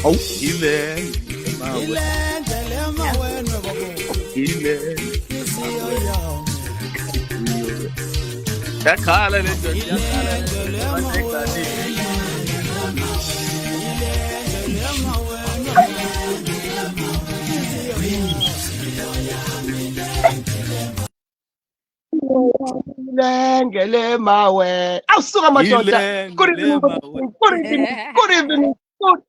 Oh, Ilengele mawe. Awusuka madoda. Good evening, good evening, good evening, good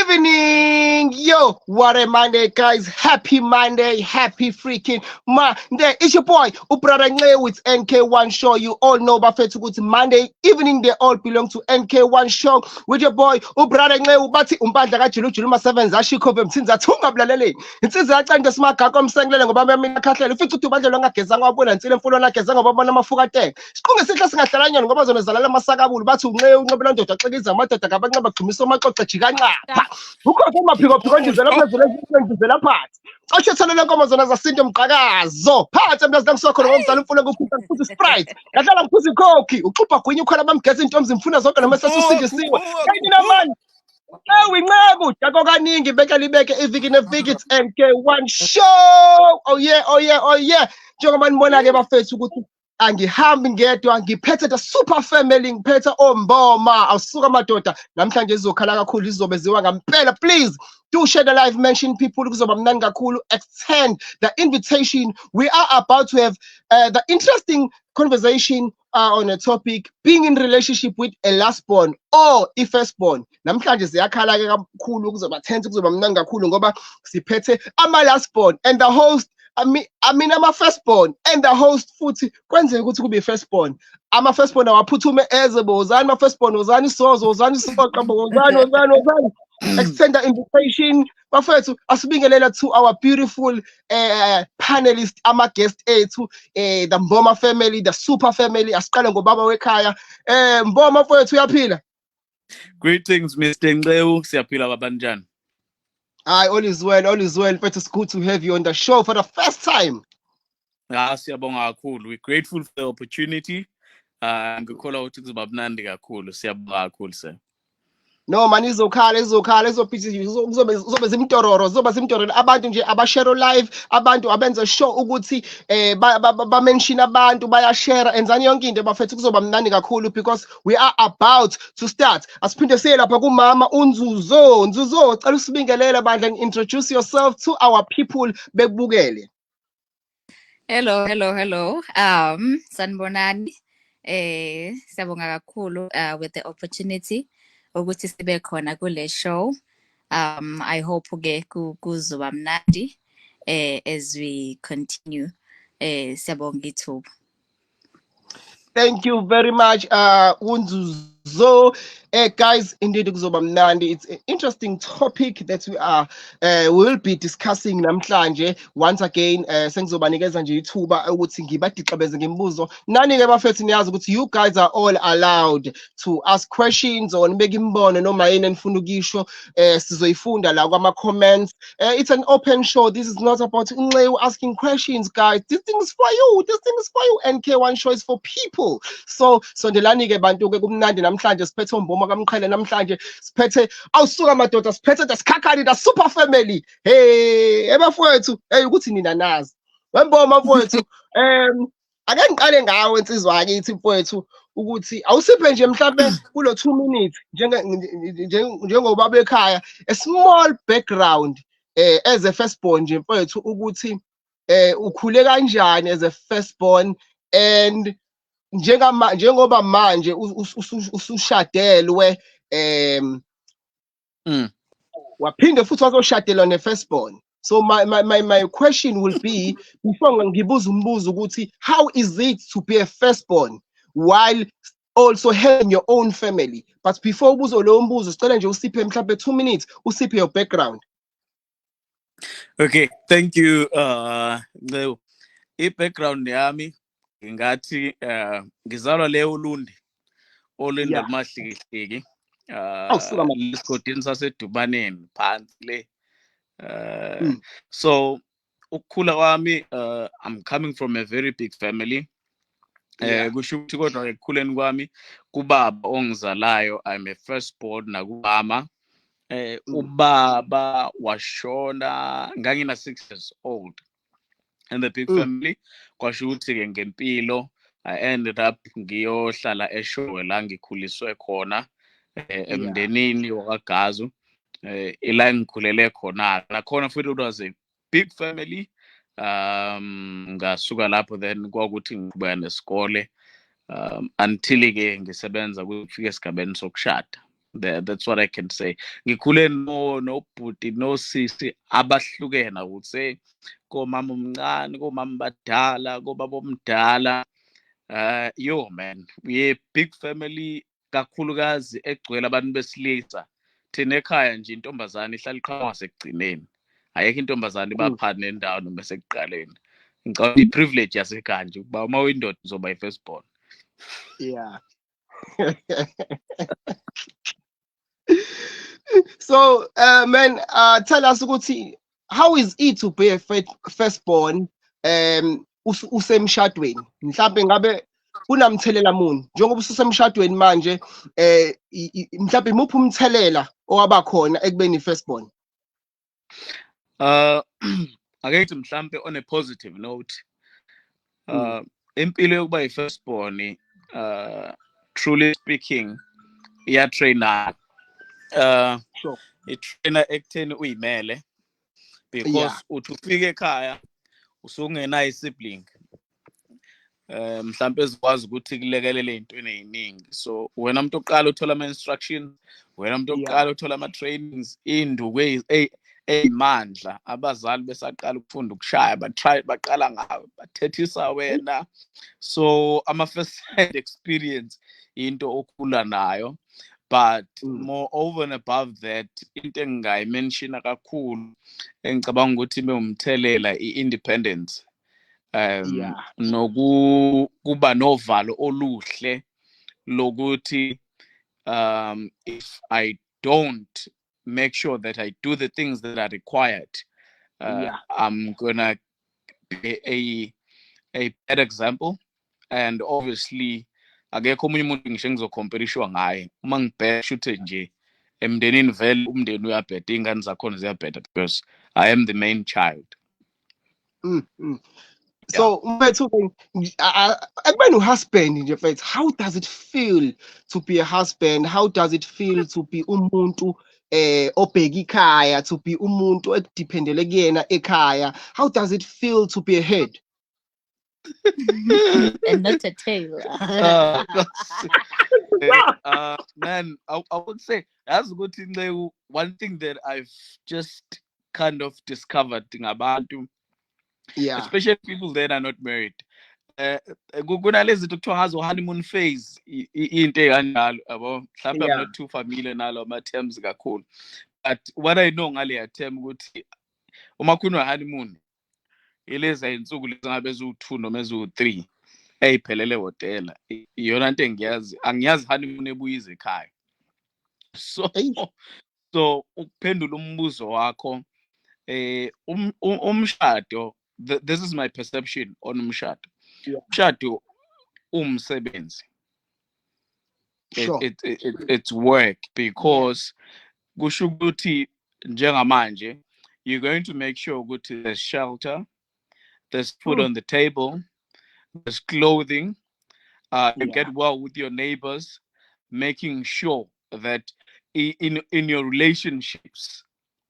evening. Yo, what a Monday, guys. Happy Monday, happy freaking Monday. It's your boy, Ubrara Nge with NK1 Show. You all know about Facebook Monday evening. They all belong to NK1 Show with your boy, Ubrara Nge Ubati Umpanda Kajulu Juluma 7 Zashikobe Mtinza Tunga Blalele. Insiza yacanda simagaka omsenglele ngoba mina khahlela ufithi uthi ubandla longageza ngwabona insile mfulo lageza ngoba bona amafuka teng. Siqunge sihle singadlalanyana ngoba zona zalala amasakabulu bathi unxe unqobela ndoda xekiza amadoda ngabanqa bagcumisa amaxoxa jikanqapha. Ukhona amaphiko phiko ndizela phezulu ezindizela phansi. Axethana lenkomo zona zasinto mqhakazo. Phansi mntazi ngisokhona ngomzala umfulo nguphuza ngiphuza Sprite. Ngadlala ngiphuza icoke. Uxupha gwinya ukhona bamgeza intombi zimfuna zonke noma sesusindisiwe. Kayina manje. Winqaku jako kaningi beka libeke iviki neviki it's NK1 Show. Oh yeah, oh yeah, oh yeah. Njengoba nibona ke bafethu ukuthi angihambi ngedwa ngiphethe the super family ngiphethe omboma awusuka madoda namhlanje izokhala kakhulu izobe ziwa ngampela. Please do share the live, mention people kuzoba mnandi kakhulu. Extend the invitation. We are about to have the interesting conversation on a topic being in relationship with a last born or a first born. Namhlanje ziyakhala ke kakhulu kuzoba tense kuzoba mnandi kakhulu ngoba siphethe ama last born and the host I mean I'm first born and the host futhi kwenzeka ukuthi kube first born. Ama first born awaphuthume ezebo uzani ma first born uzani sozo uzani soqa uzani. Extend the invitation bafethu asibingelela to our beautiful panelists ama guest ethu the Mboma family, the super family. Asiqale ngobaba wekhaya. Mboma mfowethu uyaphila? Greetings Mr. Nzezoh, siyaphila babanjani? All is well, all is well. But it's good to have you on the show for the first time. Siyabonga kakhulu. We're grateful for the opportunity. Ngikholwa ukuthi kuzoba mnandi kakhulu. Siyabonga kakhulu sir. No man, izokhala izophithi uzobe zimtororo abantu nje abashare live, abantu abenza show ukuthi ba mention abantu bayashare enzani yonke into bafethu kuzoba mnandi kakhulu because we are about to start. Asiphinde siye lapha kumama Nzuzoh cela usibingelele bandla, introduce yourself to our people bekubukele. Hello. Sanibonani. Siyabonga kakhulu with the opportunity ukuthi sibe khona kule show. I hope ke kuzoba mnandi as we continue. Siyabonga ithuba. Thank you very much, Nzuzoh. Guys, indeed, kuzoba mnandi. It's an interesting topic that we will be discussing namhlanje. Once again, sengizobanikeza nje ithuba ukuthi ngibadixabeze ngemibuzo. Nani-ke bafethu niyazi ukuthi you guys are all allowed to ask questions or nibeke imbono noma yini enifuna ukisho. Sizoyifunda la kwama comments. It's an open show. This is not about asking questions, guys. This thing is for you. NK1 Show is for people. So sondelani-ke bantu-ke kumnandi namhlanje siphethe umboma kamqhele namhlanje siphethe awusuka madoda siphethe the Sikhakhane the super family. Hey ebafowethu ukuthi nina nazi wemboma mfowethu ake ngiqale ngawe insizwa yakithi mfowethu ukuthi awusiphe nje mhlambe kulo 2 minutes njengoba bekhaya a small background as a firstborn nje mfowethu ukuthi ukhule kanjani as a firstborn and njengoba manje usushadelwe waphinde futhi wazoshadelwa ne-firstborn. So my question will be before ngibuza umbuzo ukuthi how is it to be a firstborn while also having your own family? But before ubuzo lo mbuzo sicela nje usiphe mhlawumbe 2 minutes usiphe your background. Okay, thank you. I-background yami ngathi ngizalwa le uLundi olwendolumahlikihliki esigodini saseDubaneni phansi le so ukukhula kwami I'm coming from a very big family. Kusho ukuthi kodwa ekukhuleni kwami kubaba ongizalayo I'm a firstborn nakumama ubaba washona ngangina 6 years old and the big family kwasho ukuthi-ke ngempilo I ended up ngiyohlala eShowe la ngikhuliswe khona emndenini wakagazu ila ngikhulele khona nakhona futhi it was a big family ngasuka lapho then kwakuthi ngiqhubeka nesikole until-ke ngisebenza kufika esigabeni sokushada. That's what I can say. Ngikhule nobhuti nosisi abahlukene, I would say, komama omncane, komama badala, kobaba omdala. Yo man, we a big family kakhulukazi egcwele abantu besilisa. Thina ekhaya nje intombazane ihlala iqhamuka sekugcineni. Ayekho intombazane ibaphana nendawo noma sekuqaleni. Ngicabanga i-privilege yasekhaya nje ukuba uma uyindoda uzoba i-first born. Yeah. So, man, tell us ukuthi, how is it to be a firstborn usemshadweni? Mhlambe ngabe unamthelela muni njengoba ususemshadweni manje, mhlambe imuphi umthelela owaba khona ekubeni firstborn? Ake mhlambe on a positive note, impilo yokuba i-firstborn, truly speaking, iyatraina. Sure. Itraina ekutheni uyimele, because uthi ufika ekhaya usungenayo isibling mhlambe ezikwazi ukuthi kulekelele ezintweni eziningi. So wena umuntu oqala uthola ama-instructions, wena umuntu oqala uthola ama-trainings, induku ey'mandla abazali besaqala ukufunda ukushaya baqala ngawe bathethisa wena. So ama-first hand experience into okhula nayo. But moreover and above that, into engingayimenshina kakhulu engicabanga ukuthi umthelela i-independence, nokuba novalo oluhle lokuthi if I don't make sure that I do the things that are required, I'm gonna be a bad example. And obviously akekho omunye umuntu ngisho engizocompetishwa ngaye. Uma ngibheka shuthe nje emndenini vele umndeni uyabheda, iy'ngane zakhona ziyabheda because I am the main child. So ekubeni uhusband nje mfethu, how does it feel to be a husband? How does it feel to be umuntu obheka ikhaya, to be umuntu ekudiphendele kuyena ekhaya? How does it feel to be a head? And not a tail. Man, I would say that's a good thing. One thing that I've just kind of discovered about especially people that are not married. Kunalezi zinto kuthiwa ngazo honeymoon phase, into ey'kanjalo yabo. Mhlawumbe I'm not too familiar nalo ama-terms kakhulu, but what I know ngale term ukuthi uma kukhona honeymoon ilezi iy'nsuku lezi ngabe eziwu-2 noma eziwu-3 ey'phelele hotela. Iyona nto engiyazi, angiyazi honeymoon ebuya ize ekhaya. So ukuphendula umbuzo wakho, umshado, this is my perception on umshado. Umshado umsebenzi. It's work, because kusho ukuthi njengamanje you're going to make sure ukuthi there's shelter, there's food on the table, there's clothing, you get well with your neighbors, making sure that in your relationships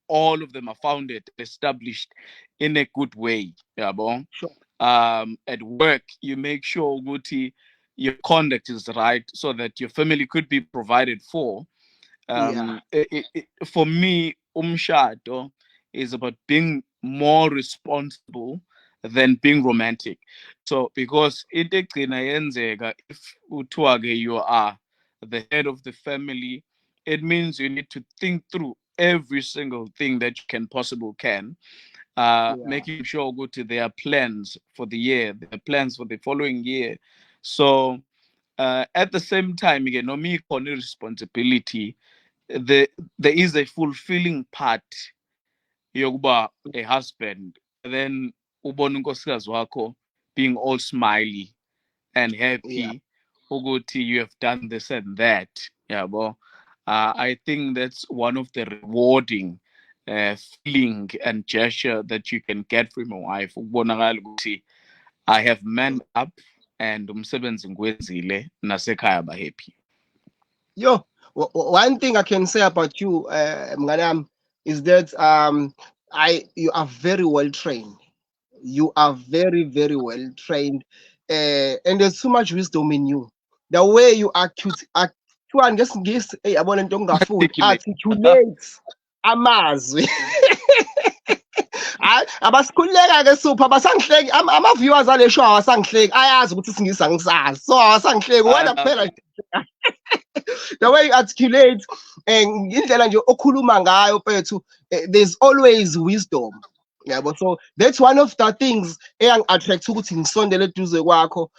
all of them are founded, established in a good way. At work, you make sure Guti, your conduct is right so that your family could be provided for. For me, umshado is about being more responsible than being romantic. So because if you are the head of the family, it means you need to think through every single thing that you can, making sure go to their plans for the year, their plans for the following year. So at the same time, again, no me responsibility, there is a fulfilling part yokuba a husband, then ubona unkosikazi wakho being all smiley and happy ukuthi you have done this and that, yabo. I think that's one of the rewarding feeling and gesture that you can get from your wife. Ukubonakala ukuthi I have manned up and umsebenzi ngiwenzile nasekhaya ba happy. Yo, one thing I can say about you, Mnganam, is that you are very well trained. You are very, very well trained, and there's so much wisdom in you. The way you Articulate. articulate amazwi. Abasikhululeka-ke Supha abasangihleki ama-viewers ale show awasangihleki ayazi ukuthi isingisi angisazi so awasangihleki wena kuphela the way you articulate indlela nje okhuluma ngayo mfethu there's always wisdom yabo so that's one of the things engi-attract ukuthi ngisondele eduze kwakho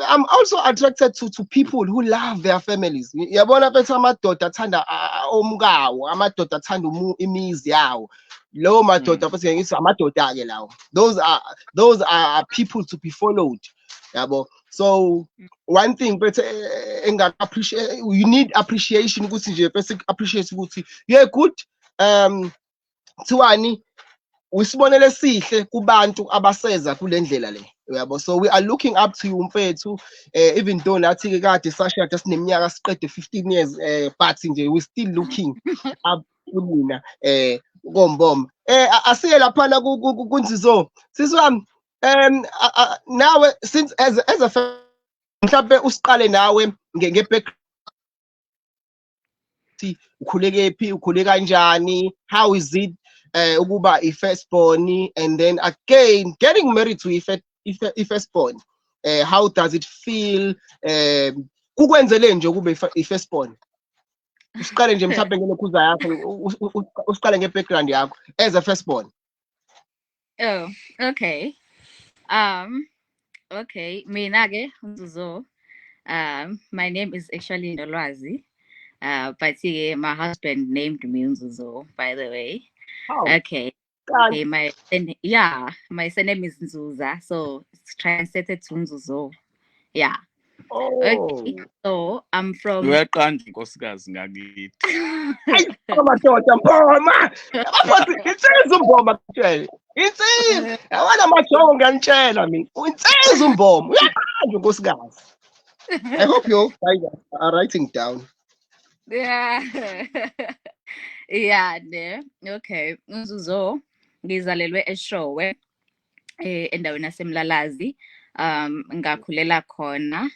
I'm also attracted to people who love their families. Yabona mfethu amadoda athanda omkawo amadoda athanda imizi yawo lowo madoda mfethu ngithi amadoda ke lawo those are people to be followed yabo so one thing but appreciate you need appreciation ukuthi nje basic appreciate ukuthi you're good thiwani usibonele sihle kubantu abaseza kule ndlela le uyabo so we are looking up to you mfethu even though nathi ke kade sashada sineminyaka siqede 15 years but nje we still looking up kunina komboma asiye lapha kunzizo siswami nawe since as a mhlawumbe usiqale nawe ngeback ukhuleke phi ukhule kanjani how is it ukuba i-firstborn and then again getting married to i-firstborn how does it feel kukwenzele nje ukube i-firstborn usiqale nje mhlawumbe ngelokhuza yakho usiqale nge-background yakho as a firstborn. Oh, okay. Okay, mina ke Nzuzoh. My name is actually Ndolwazi. But my husband named me Nzuzoh, by the way. Oh, okay. Okay, my surname is Nzuzoh, so it's translated to Nzuzoh. Yeah. Oh. Okay. So I'm from Uyaqanda inkosikazi ngakithi. Amadoda mboma. Abathi insizwa umboma kutshela. Insizwa. Yabona majongo ngiyanitshela mina. Insizwa umboma. Uyaqanda inkosikazi. I hope you guys are writing down. Yeah. Yeah, ne. Okay. Nzuzoh ngizalelwe eShowe endaweni yaseMlalazi. Ngakhulela khona.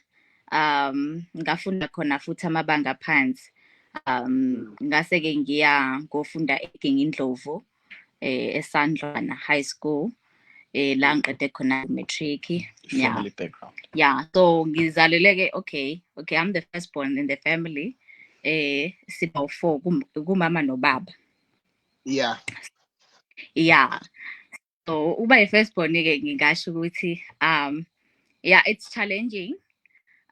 Ngafunda khona futhi amabanga phansi. Ngase ke ngiya ngofunda eGingindlovu eSandlwana High School. La ngiqede khona matric. Yeah. Family background. Yeah, so ngizaleleke okay, I'm the firstborn in the family. Siba 4 kumama nobaba. Yeah. Yeah. So uba i-firstborn ke ngingasho ukuthi yeah, it's challenging.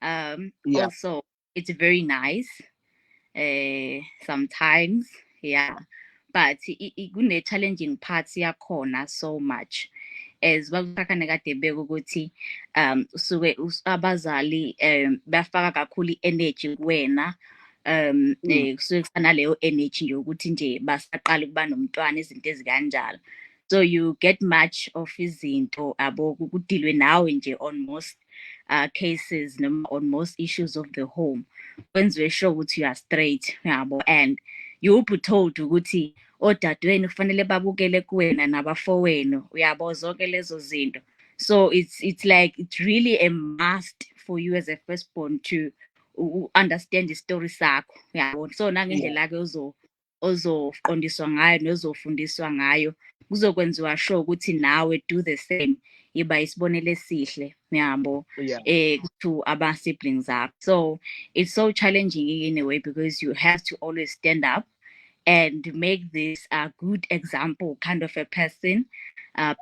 Yeah. Also it's very nice. Sometimes, yeah. But kune challenging parts yakhona so much. As bakusakhane kade beka ukuthi usuke abazali bafaka kakhulu energy kuwena kusuke kusana leyo energy yokuthi nje basaqala ukuba nomntwana izinto ezikanjalo so you get much of izinto abo kudilwe nawe nje on most cases on most issues of the home kwenziwe sure ukuthi you are straight yabo and you be told ukuthi odadewenu kufanele babukele kuwena nabafowenu uyabo zonke lezo zinto so it's like it's really a must for you as a firstborn to understand the story sakho yabo so nangendlela ke ozoqondiswa ngayo nozofundiswa ngayo kuzokwenziwa sure ukuthi nawe do the same yiba isibonelo esihle yabo to aba siblings up so it's so challenging in a way because you have to always stand up and make this a good example kind of a person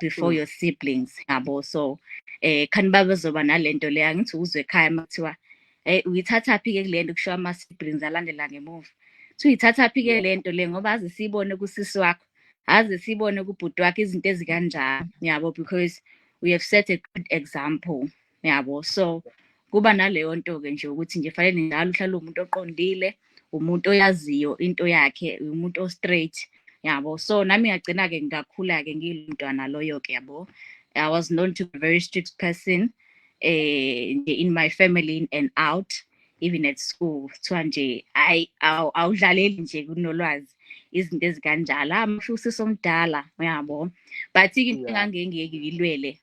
before your siblings yabo so khani babezoba nalento le angithi uzwe ekhaya makuthiwa uyithatha phi ke kulento kusho ama siblings alandela ngemuva so uyithatha phi ke lento le ngoba aze sibone kusisi wakho aze sibone kubhuti wakho izinto ezikanjani yabo because we have set a good example yabo so kuba naleyo nto ke nje ukuthi nje fanele njalo uhlale umuntu oqondile umuntu oyaziyo into yakhe, umuntu o straight yabo. So nami ngagcina ke ngakhula ke ngilumntwana loyo ke yabo. I was known to be a very strict person in my family in and out, even at school. Kuthiwa nje awudlaleli nje kunolwazi izinto ezikanjalo, amusho usomdala yabo. But into engangengeke ngilwele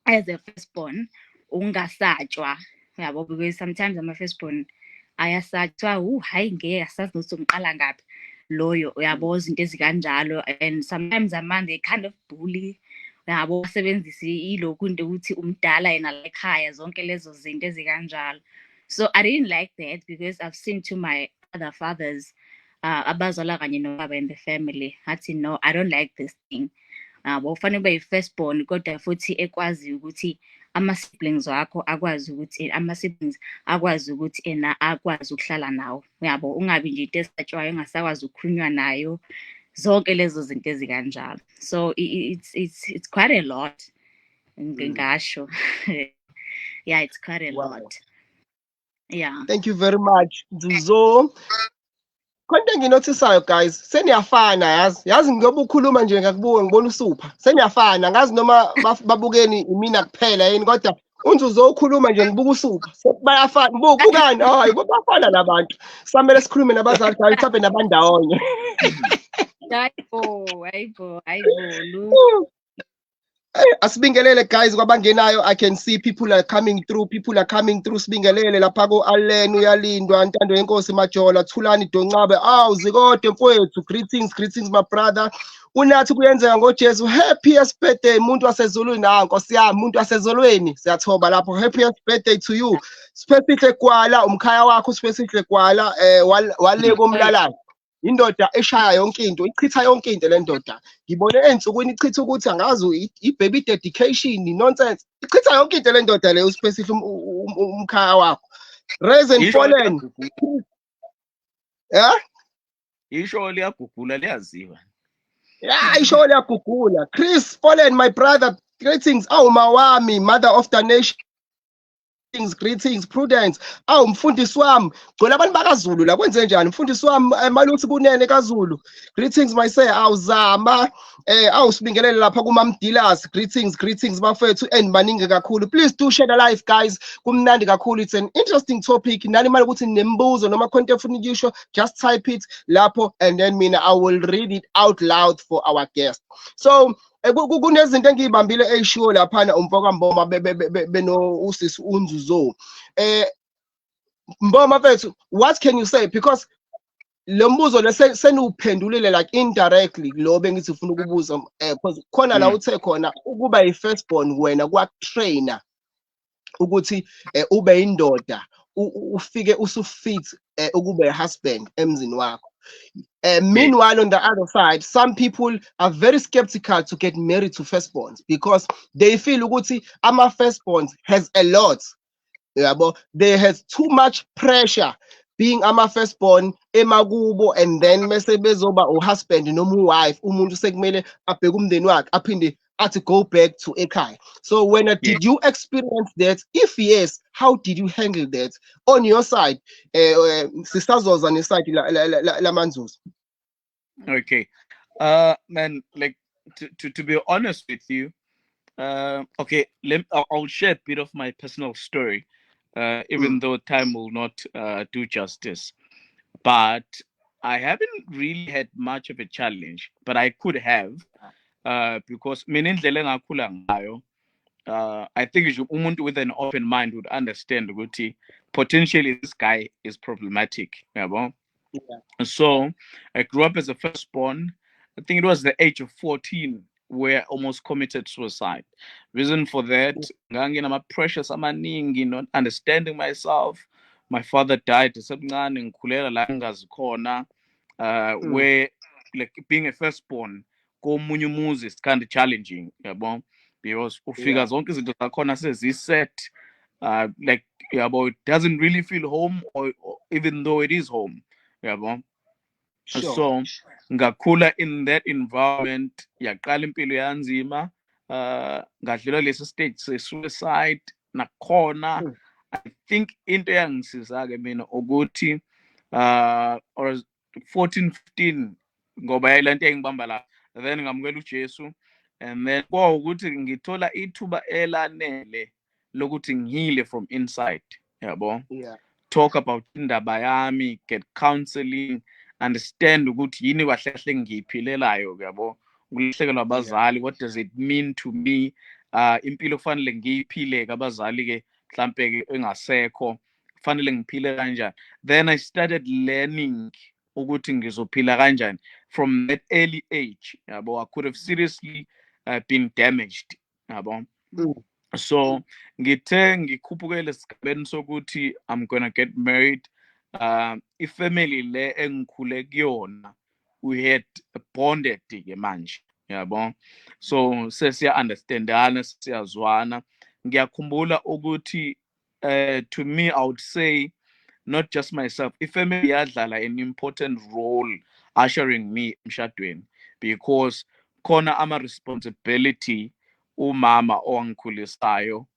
as a firstborn ungasatshwa yabo, because sometimes ama firstborn ayasatshwa, hayi ngeke asazi ukuthi umqala ngaphi loyo yabo, izinto ezikanjalo. And sometimes among they kind of bully yabo, basebenzisa ilokhu into ukuthi umdala yena la ekhaya, zonke lezo zinto ezikanjalo. So I didn't like that, because I've seen to my other fathers abazala kanye nobaba in the family, athi no, I don't like this thing. Ufanele ube yi-firstborn kodwa futhi ekwazi ukuthi ama-siblings wakho akwazi ukuthi ama-siblings akwazi ukuthi ena akwazi ukuhlala nawo yabo, ungabi nje into esatshwayo engasakwazi ukukhulunywa nayo, zonke lezo zinto ezikanjalo. So it's quite a lot ngingasho. Yeah, it's quite a lot. Yeah. Thank you very much, Nzuzoh. Konke enginotisayo guys, seniyafana yazi ngoba ukhuluma nje ngakubuke ngibona usupha. Seniyafana ngazi noma babukeni imina kuphela yini, kodwa uNzuzoh ukhuluma nje ngibuka usupha. Bayafana, bukani? Hayi, bafana nabantu. Samele sikhulume nabazali guys, mhlawumbe nabandawonye. Hayibo. Asibingelele guys kwabangenayo. I can see people are coming through. Sibingelele lapha ko Allen uyalindwa, Ntando yenkosi Majola, Thulani Doncabe, Zikode mfowethu, greetings my brother. Unathi kuyenzeka ngoJesu, happiest birthday muntu wasezulwini. Nkosi yami, muntu wasezulwini, siyathoba lapho. Happiest birthday to you. Specific kwala umkhaya wakho, specific kwala wale komlalana. Indoda eshaya yonke into, ichitha yonke into le ndoda. Ngibone ensukwini ichitha ukuthi angazi i-baby dedication nonsense. Ichitha yonke into le ndoda le uspecific umkhaya wakho. Rise and fallen. Yeah? Isho liyagugula liyaziwa. Yeah, isho liyagugula. Chris Fallen, my brother, greetings. Mawami, mother of the nation. Greetings, Prudence. Mfundisi wami, gcola abantu bakaZulu la kwenze njani? Mfundisi wami maluthi kunene kaZulu. Greetings myself. Zama sibingelele lapha kuMamdilas. Greetings bafethu and maningi kakhulu. Please do share the live guys. Kumnandi kakhulu. It's an interesting topic. Nani mali ukuthi nembuzo noma konke efuna ukuyisho, just type it lapho and then mina I will read it out loud for our guest. So kunezinto engiyibambile eyishiwo laphana umfoka Mboma beno usisi uNzuzoh. Mboma mfethu, what can you say? Because lo mbuzo seniwuphendulile like indirectly lo bengithi ufuna ukubuza, because khona la uthe khona ukuba yi-firstborn wena kwakutrainer ukuthi ube indoda ufike usufit ukuba i-husband emzini wakho. Meanwhile, on the other side, some people are very skeptical to get married to firstborns because they feel ukuthi ama firstborns has a lot. But they has too much pressure being ama firstborn emakubo, and then mase bezoba husband noma wife umuntu sekumele abheke umndeni wakhe aphinde athi go back to ekhaya. So when did you experience that? If yes, how did you handle that on your side? Sisazoza on the side la Nzuzoh. Okay. Man, like to be honest with you, okay, I'll share a bit of my personal story, even though time will not do justice. But I haven't really had much of a challenge, but I could have, because I think umuntu with an open mind would understand ukuthi potentially this guy is problematic. Yeah. So I grew up as a firstborn. I think it was the age of 14 where I almost committed suicide. Reason for that, my precious amaningi, not understanding myself. My father died where like being a firstborn, is kind of challenging, because figures zonke izinto zakhona seziset, like it doesn't really feel home, or even though it is home. Sure. So ngakhula in that environment, yaqala impilo yanzima, ngadlula lesi stage se-suicide nakhona. I think into eyangisiza-ke mina ukuthi or 14 15 ngoba yayilento engibamba la, then ngamukela uJesu, and then kwawukuthi ngithola ithuba elanele lokuthi ngihile from inside, yabo. Yeah. Talk about indaba yami, get counseling, understand ukuthi yini kahle kahle ngiyiphilelayo, yabo. Ukulahlekelwa abazali, what does it mean to me? Impilo kufanele ngiyiphile abazali ke mhlambe ke engasekho, kufanele ngiphile kanjani. Then I started learning ukuthi ngizophila kanjani from that early age, yabo. I could have seriously been damaged, yabo. So ngithe ngikhuphukele esigabeni sokuthi I'm gonna get married. Ifamily le engikhule kuyona, we had bonded ke manje, yabo. So sesiya understandana, siyazwana. Ngiyakhumbula ukuthi to me I would say not just myself, ifamily yadlala an important role ushering me emshadweni, because khona ama responsibility umama owangikhulisayo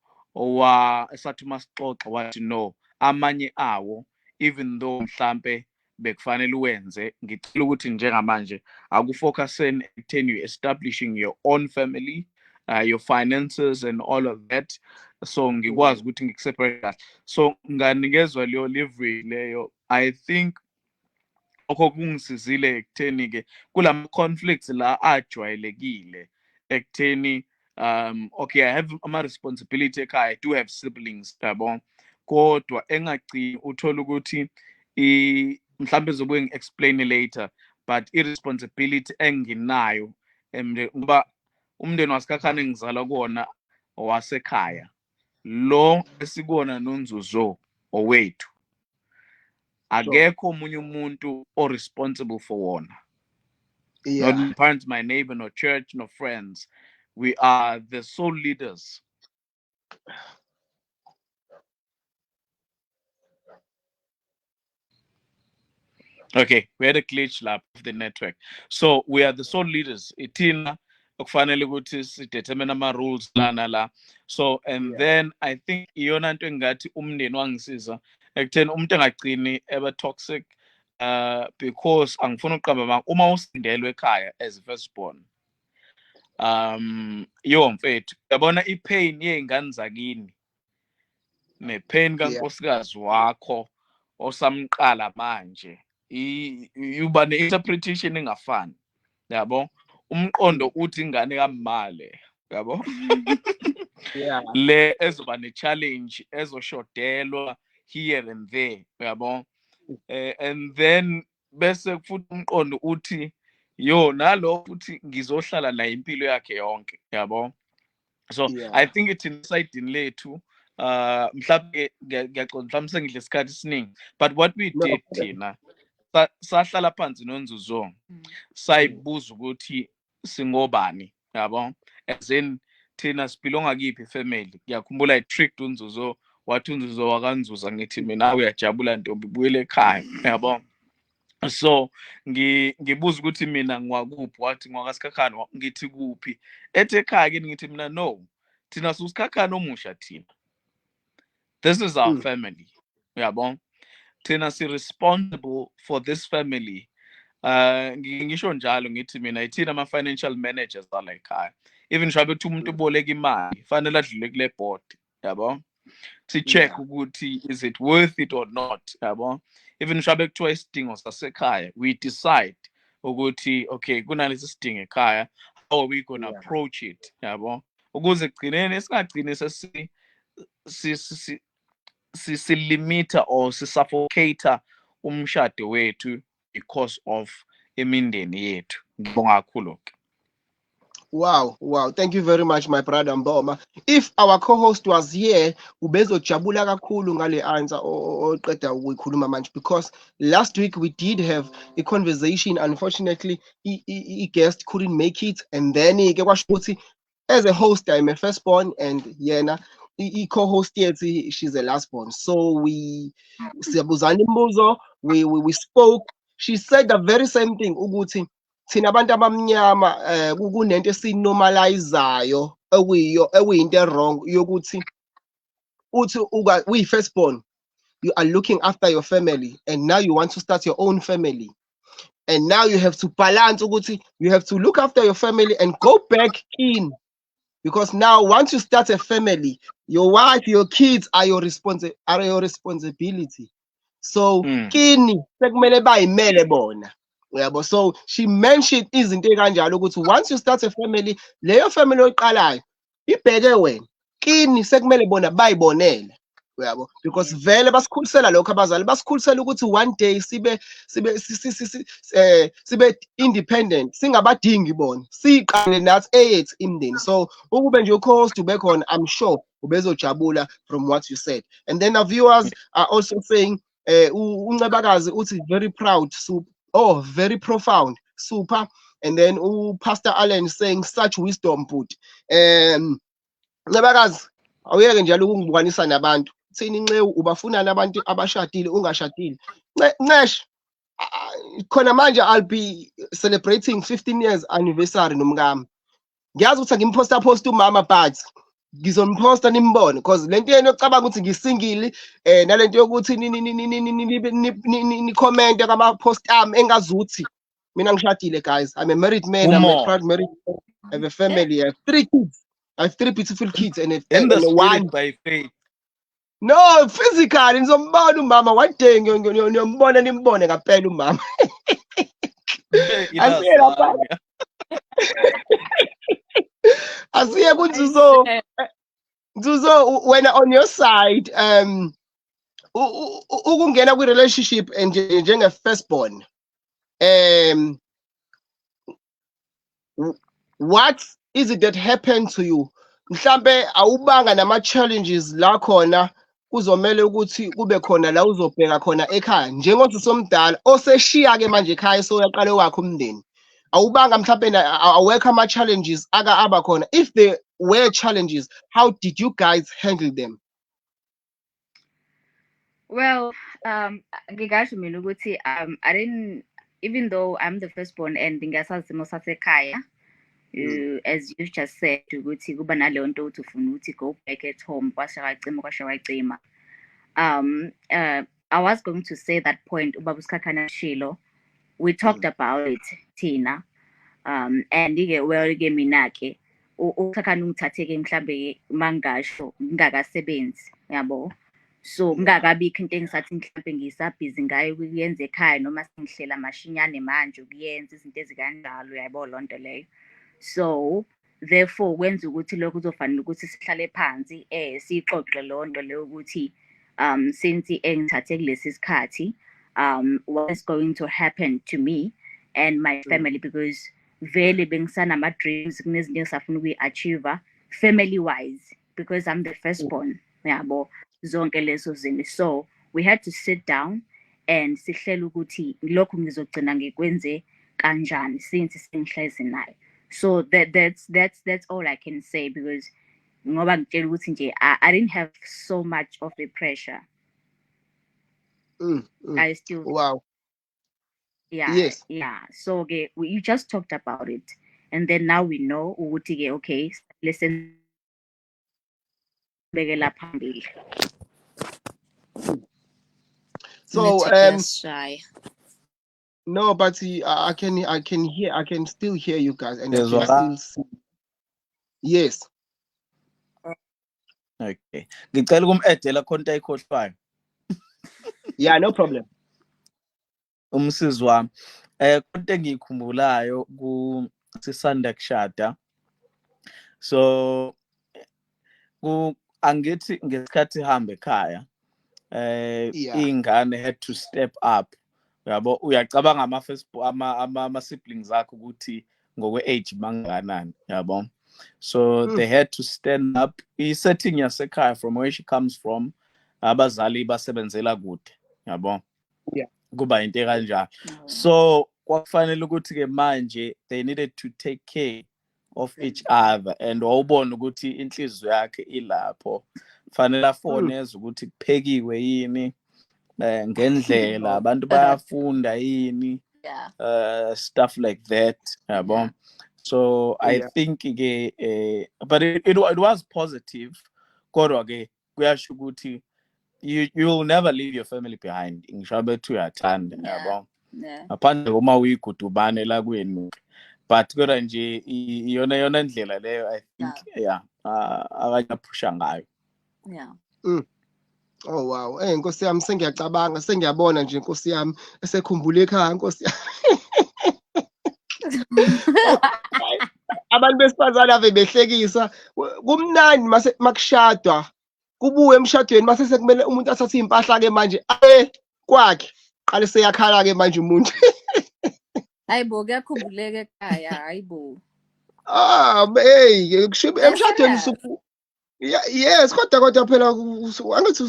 esathi masixoxa wathi no, amanye awo even though mhlambe bekufanele uwenze, ngicela ukuthi njengamanje akufocuseni ekutheni you establishing your own family, your finances and all of that. So ngikwazi ukuthi ngikuseparate kahle. So nganikezwa leyo livery leyo, I think okho kungisizile ekutheni ke kulama conflicts la ajwayelekile ekutheni okay, I have ama responsibility ekhaya, I do have siblings, yabo. Kodwa engagcini uthola ukuthi mhlambe zobuye ngi-explain later, but irresponsibility enginayo ngoba umndeni waSikhakhane engizalwa kuwona owasekhaya, lo esikuwona noNzuzoh owethu, akekho omunye umuntu responsible for wona. Not my parents, my neighbor, no church, no friends. We are the sole leaders. Okay, we had a glitch lap of the network. So we are the sole leaders. Itina okufanele ukuthi sidetermine ama rules lana la. So and then I think iyona nto engathi umndeni wangisiza ekutheni umuntu engagcini eba toxic, because angifuna uqamba uma usindelwe ekhaya as firstborn, mfethu yabona ipain yezingane zakini nepain kankosikazi wakho osamqala manje, yuba ne-interpretation engafani, yabo. Umqondo uthi ingane kamale, yabo. Le ezoba ne-challenge, ezoshodelwa here and there, yabo. And then bese futhi umqondo uthi yo nalo futhi ngizohlala naye impilo yakhe yonke, yabo. So I think it's inside lethu, mhlawumbe ngiyaqonda mhlawumbe sengidle isikhathi esiningi, but what we did thina sahlala phansi noNzuzoh, sayibuza ukuthi singobani, yabo. As in thina sibelonga kiphi family. Ngiyakhumbula I tricked uNzuzoh, wathi uNzuzoh wakanzuza, ngithi mina uyajabula ntombi buyele ekhaya, yabo. So ngibuza ukuthi mina ngwakuphi, wathi ngwakaSikhakhane, ngithi kuphi, ethi ekhaya ke ngithi mina no, thina suSikhakhane omusha thina, this is our family, yabo. Thina si responsible for this family. Ngisho njalo ngithi mina ithina ama financial managers ala ekhaya, even shabe kuthi umuntu uboleka imali fanele adlule kule board, yabo. To check ukuthi is it worth it or not, yabo. Even shabe kuthiwa isidingo sasekhaya, we decide ukuthi okay, kunalesi sidingo ekhaya, how are we going to approach it, yabo, ukuze egcineni singagcini silimita or sisuffocate umshado wethu because of imindeni yethu. Ngibonga kakhulu. Wow. Thank you very much, my brother Mboma. If our co-host was here, ubezojabula kakhulu ngale answer oqeda ukuyikhuluma manje, because last week we did have a conversation. Unfortunately, a guest couldn't make it, and then ke kwasho ukuthi as a host I'm a firstborn, and yena i-co-host yethu she's a lastborn. So we spoke. She said the very same thing ukuthi thina abantu abamnyama kunento esinormalizayo ekuyinto wrong yokuthi uthi uyi firstborn you are looking after your family, and now you want to start your own family. And now you have to balance, you have to look after your family and go back in. Because now once you start a family, your wife, your kids are your responsibility. So kini sekumele bayimele bona. Yabo, so she mentioned izinto ekanjalo ukuthi once you start a family, leyo family oyiqalayo ibheke wena. Kini sekumele bona bayibonele. Yabo, because vele basikhulisela lokho abazali basikhulisela ukuthi one day sibe independent, singabadingi bona, siqale nathi eyethu imndeni. So ukube nje co-host ube khona, I'm sure ubezojabula from what you said. And then our viewers are also saying uNcebakazi uthi very proud, very profound, super. And then Pastor Allen saying such wisdom put. Ncebakazi, awuyeke njalo ukungibukwanisa nabantu. Thina inceku ubafuna nabantu abashadile ungashadile. Ncesh, khona manje I'll be celebrating 15 years anniversary nomkami. Ngiyazi ukuthi ngimposta umama, but ngizomposta nimbone because lento yena yocabanga ukuthi ngisingile nalento yokuthi ni comment kama post ami engazuthi mina ngishadile. Guys, I'm a married man. I'm a proud married man. I have a family. I have 3 kids. I have 3 beautiful kids and one by faith. No, physically ngizombona umama one day ngiyombona nimbone kaphela umama. Asiye kuNzuzoh. Nzuzoh, when on your side, ukungena kwi relationship njenge firstborn, what is it that happened to you? Mhlambe awubanga nama challenges la khona kuzomela ukuthi kube khona la uzobheka khona ekhaya njengothi somdala oseshiya ke manje ekhaya so uyaqala wakhe umndeni. Awubanga mhlambe awekho ama challenges aba khona? If there were challenges, how did you guys handle them? Well, ngingasho mina ukuthi I didn't, even though I'm the firstborn and ngingasazimo sasekhaya, as you just said, ukuthi kuba naleyo nto uthi ufuna ukuthi go back at home kwasha wayicima. I was going to say that point ubaba Sikhakhane shilo, we talked about it Tina, and ke mina ke uSikhakhane ungithathe-ke mhlambe mangasho ngingakasebenzi, yabo. So ngingakabikho into engisathi mhlambe ngisabhizi ngayo ukuyenza ekhaya noma sengihlela mashinyane manje ukuyenza izinto ezikanjalo, yabo lonto leyo. So therefore kwenza ukuthi lokho kuzofanele ukuthi sihlale phansi sixoxe lonto leyo ukuthi since engithathe kulesi sikhathi what's going to happen to me and my family, because vele bengisanama dreams kunezinto engisafuna ukuyi-achieve family wise because I'm the firstborn, yabo, zonke lezo zinto. So we had to sit down and sihlele ukuthi lokho ngizogcina ngikwenze kanjani since sengihlezi naye. So that's all I can say, because ngoba ngitshela ukuthi nje I didn't have so much of a pressure. I still, wow. Yeah, yes. Yeah. So okay, you just talked about it, and then now we know ukuthi okay, listen, begela phambili. So shy. No, but I can still hear you guys, and I can still see. Yes. Okay. Ngicela ukum-edela khonto ayikhohlwayo. Yeah, no problem. Umsisi wami. Konke engikhumbulayo sisanda kushada. So angithi ngesikhathi hamba ekhaya ingane had to step up. Yabo uyacabanga ama siblings akho ukuthi ngokwe age mangakanani, yabo. So they had to stand up. I-setting yasekhaya from where she comes from, abazali basebenzela kude, yabo. Yeah. Kuba into kanjalo. So kwakufanele ukuthi ke manje they needed to take care of each other, and wawubona ukuthi inhliziyo yakhe ilapho. Fanele afoneze ukuthi kuphekiwe yini ngendlela, abantu bayafunda yini, stuff like that, yabo. So I think but it was positive, kodwa ke kuyasho ukuthi you'll never leave your family behind. Ngishabe to yathanda yabo. Yeah. Aphandle uma uyigudubane la kwenu. But kodwa nje iyona ndlela leyo I think akaphusha ngayo. Yeah. Oh wow. Nkosi yami sengiyacabanga, sengiyabona nje Nkosi yami esekhumbule ekhaya Nkosi yami. Abantu besifazane ave behlekisa kumnandi makushadwa kubuye emshadweni mase sekumele umuntu athathe impahla ke manje kwakhe qale seyakhala ke manje umuntu. Hayibo kuyakhumbuleka ekhaya hayibo. Emshadweni yes kodwa phela angithi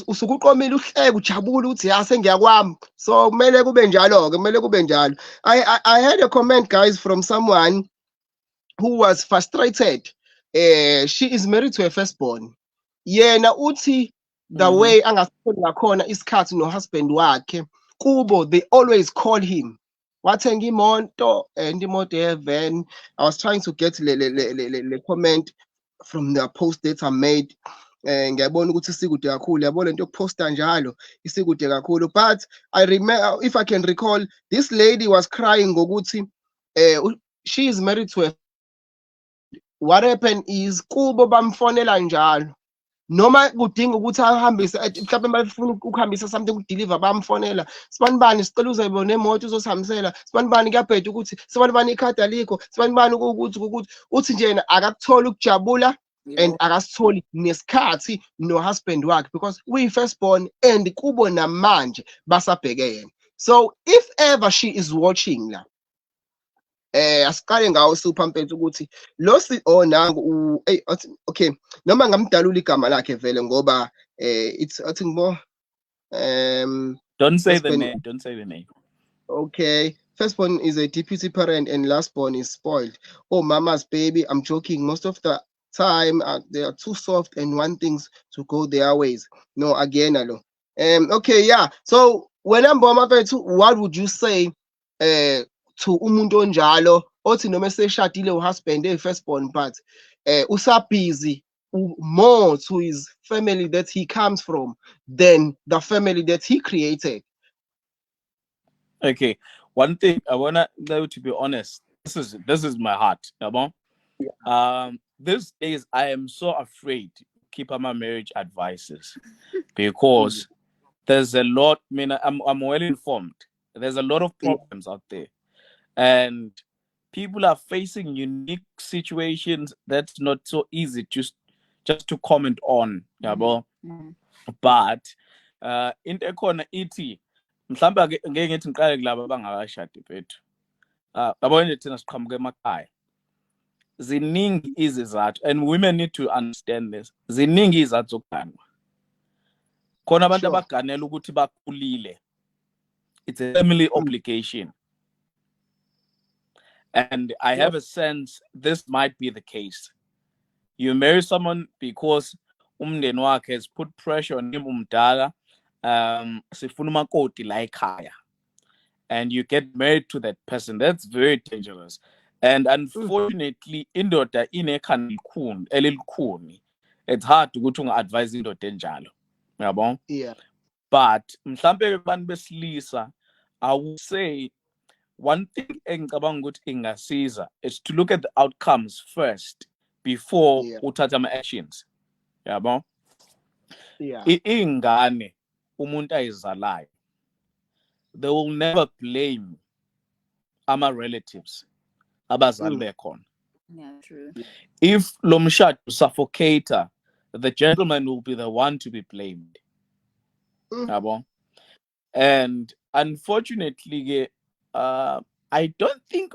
usukuqomile uhleke ujabule uthi sengiyakwami, so kumele kube njalo ke, kumele kube njalo. I had a comment guys from someone who was frustrated. She is married to a firstborn. Yena uthi the way angasitholi ngakhona isikhathi no husband wakhe kubo, they always call him wathenga imoto and imoto yevan. I was trying to get le comment from the post that I made. Ngiyabona ukuthi isikude kakhulu, yabona lento yokuposta njalo isikude kakhulu. But I remember, if I can recall, this lady was crying ngokuthi she is married to a, what happened is kubo bamfonela njalo noma kudinga ukuthi ahambise mhlawumbe bafuna ukuhambisa something ukudeliver bamfonela, sibanibani sicela uzobe nemoto uzosihambisela, sibanibani kuyabheda ukuthi, sibanibani ikhadi alikho, sibanibani ukuthi uthi njena akakuthola ukujabula and akasitholi nesikhathi no husband wakhe because we firstborn and kubo namanje basabheke yena. So if ever she is watching la, asiqale ngawo suphampethu ukuthi lo nangu okay noma ngamdalula igama lakhe vele ngoba it's I think more don't say the name. Okay, firstborn is a deputy parent and lastborn is spoiled. Oh mama's baby, I'm joking, most of the time they are too soft and want things to go their ways. No, again alo. Okay, yeah, so when I'm what would you say to umuntu onjalo othi noma seshadile uhusband firstborn but usabhizi more to his family that he comes from than the family that he created? Okay, one thing I wanna know, to be honest, this is my heart. These days I am so afraid to keep on my marriage advices because there's a lot. I mean, I'm well informed. There's a lot of problems out there, and people are facing unique situations that's not so easy just to comment on. But into ekhona ithi mhlawumbe ngeke ngithi ngiqale kulabo abangakashadi bethu. Yabona thina siqhamuke emakhaya. Ziningi izizathu, and women need to understand this. Ziningi izizathu zokuganwa. Khona abantu abaganela ukuthi bakhulile. It's a family obligation. And I have a sense this might be the case. You marry someone because umndeni wakhe has put pressure on him umdala, sifuna umakoti la ekhaya, and you get married to that person. That's very dangerous. And unfortunately, indoda inekhanda elikhuni. It's hard ukuthi unga-advise indoda enjalo. Yabona? Yeah. But mhlambe kubantu besilisa, I would say one thing engicabanga ukuthi ingasiza is to look at the outcomes first before uthatha ama-actions. Yabo? Yeah. Ingane umuntu ayizalayo, they will never blame ama-relatives abazali bekhona. Yeah, true. If lo mshado suffocator, the gentleman will be the one to be blamed. Yabo? And unfortunately, I don't think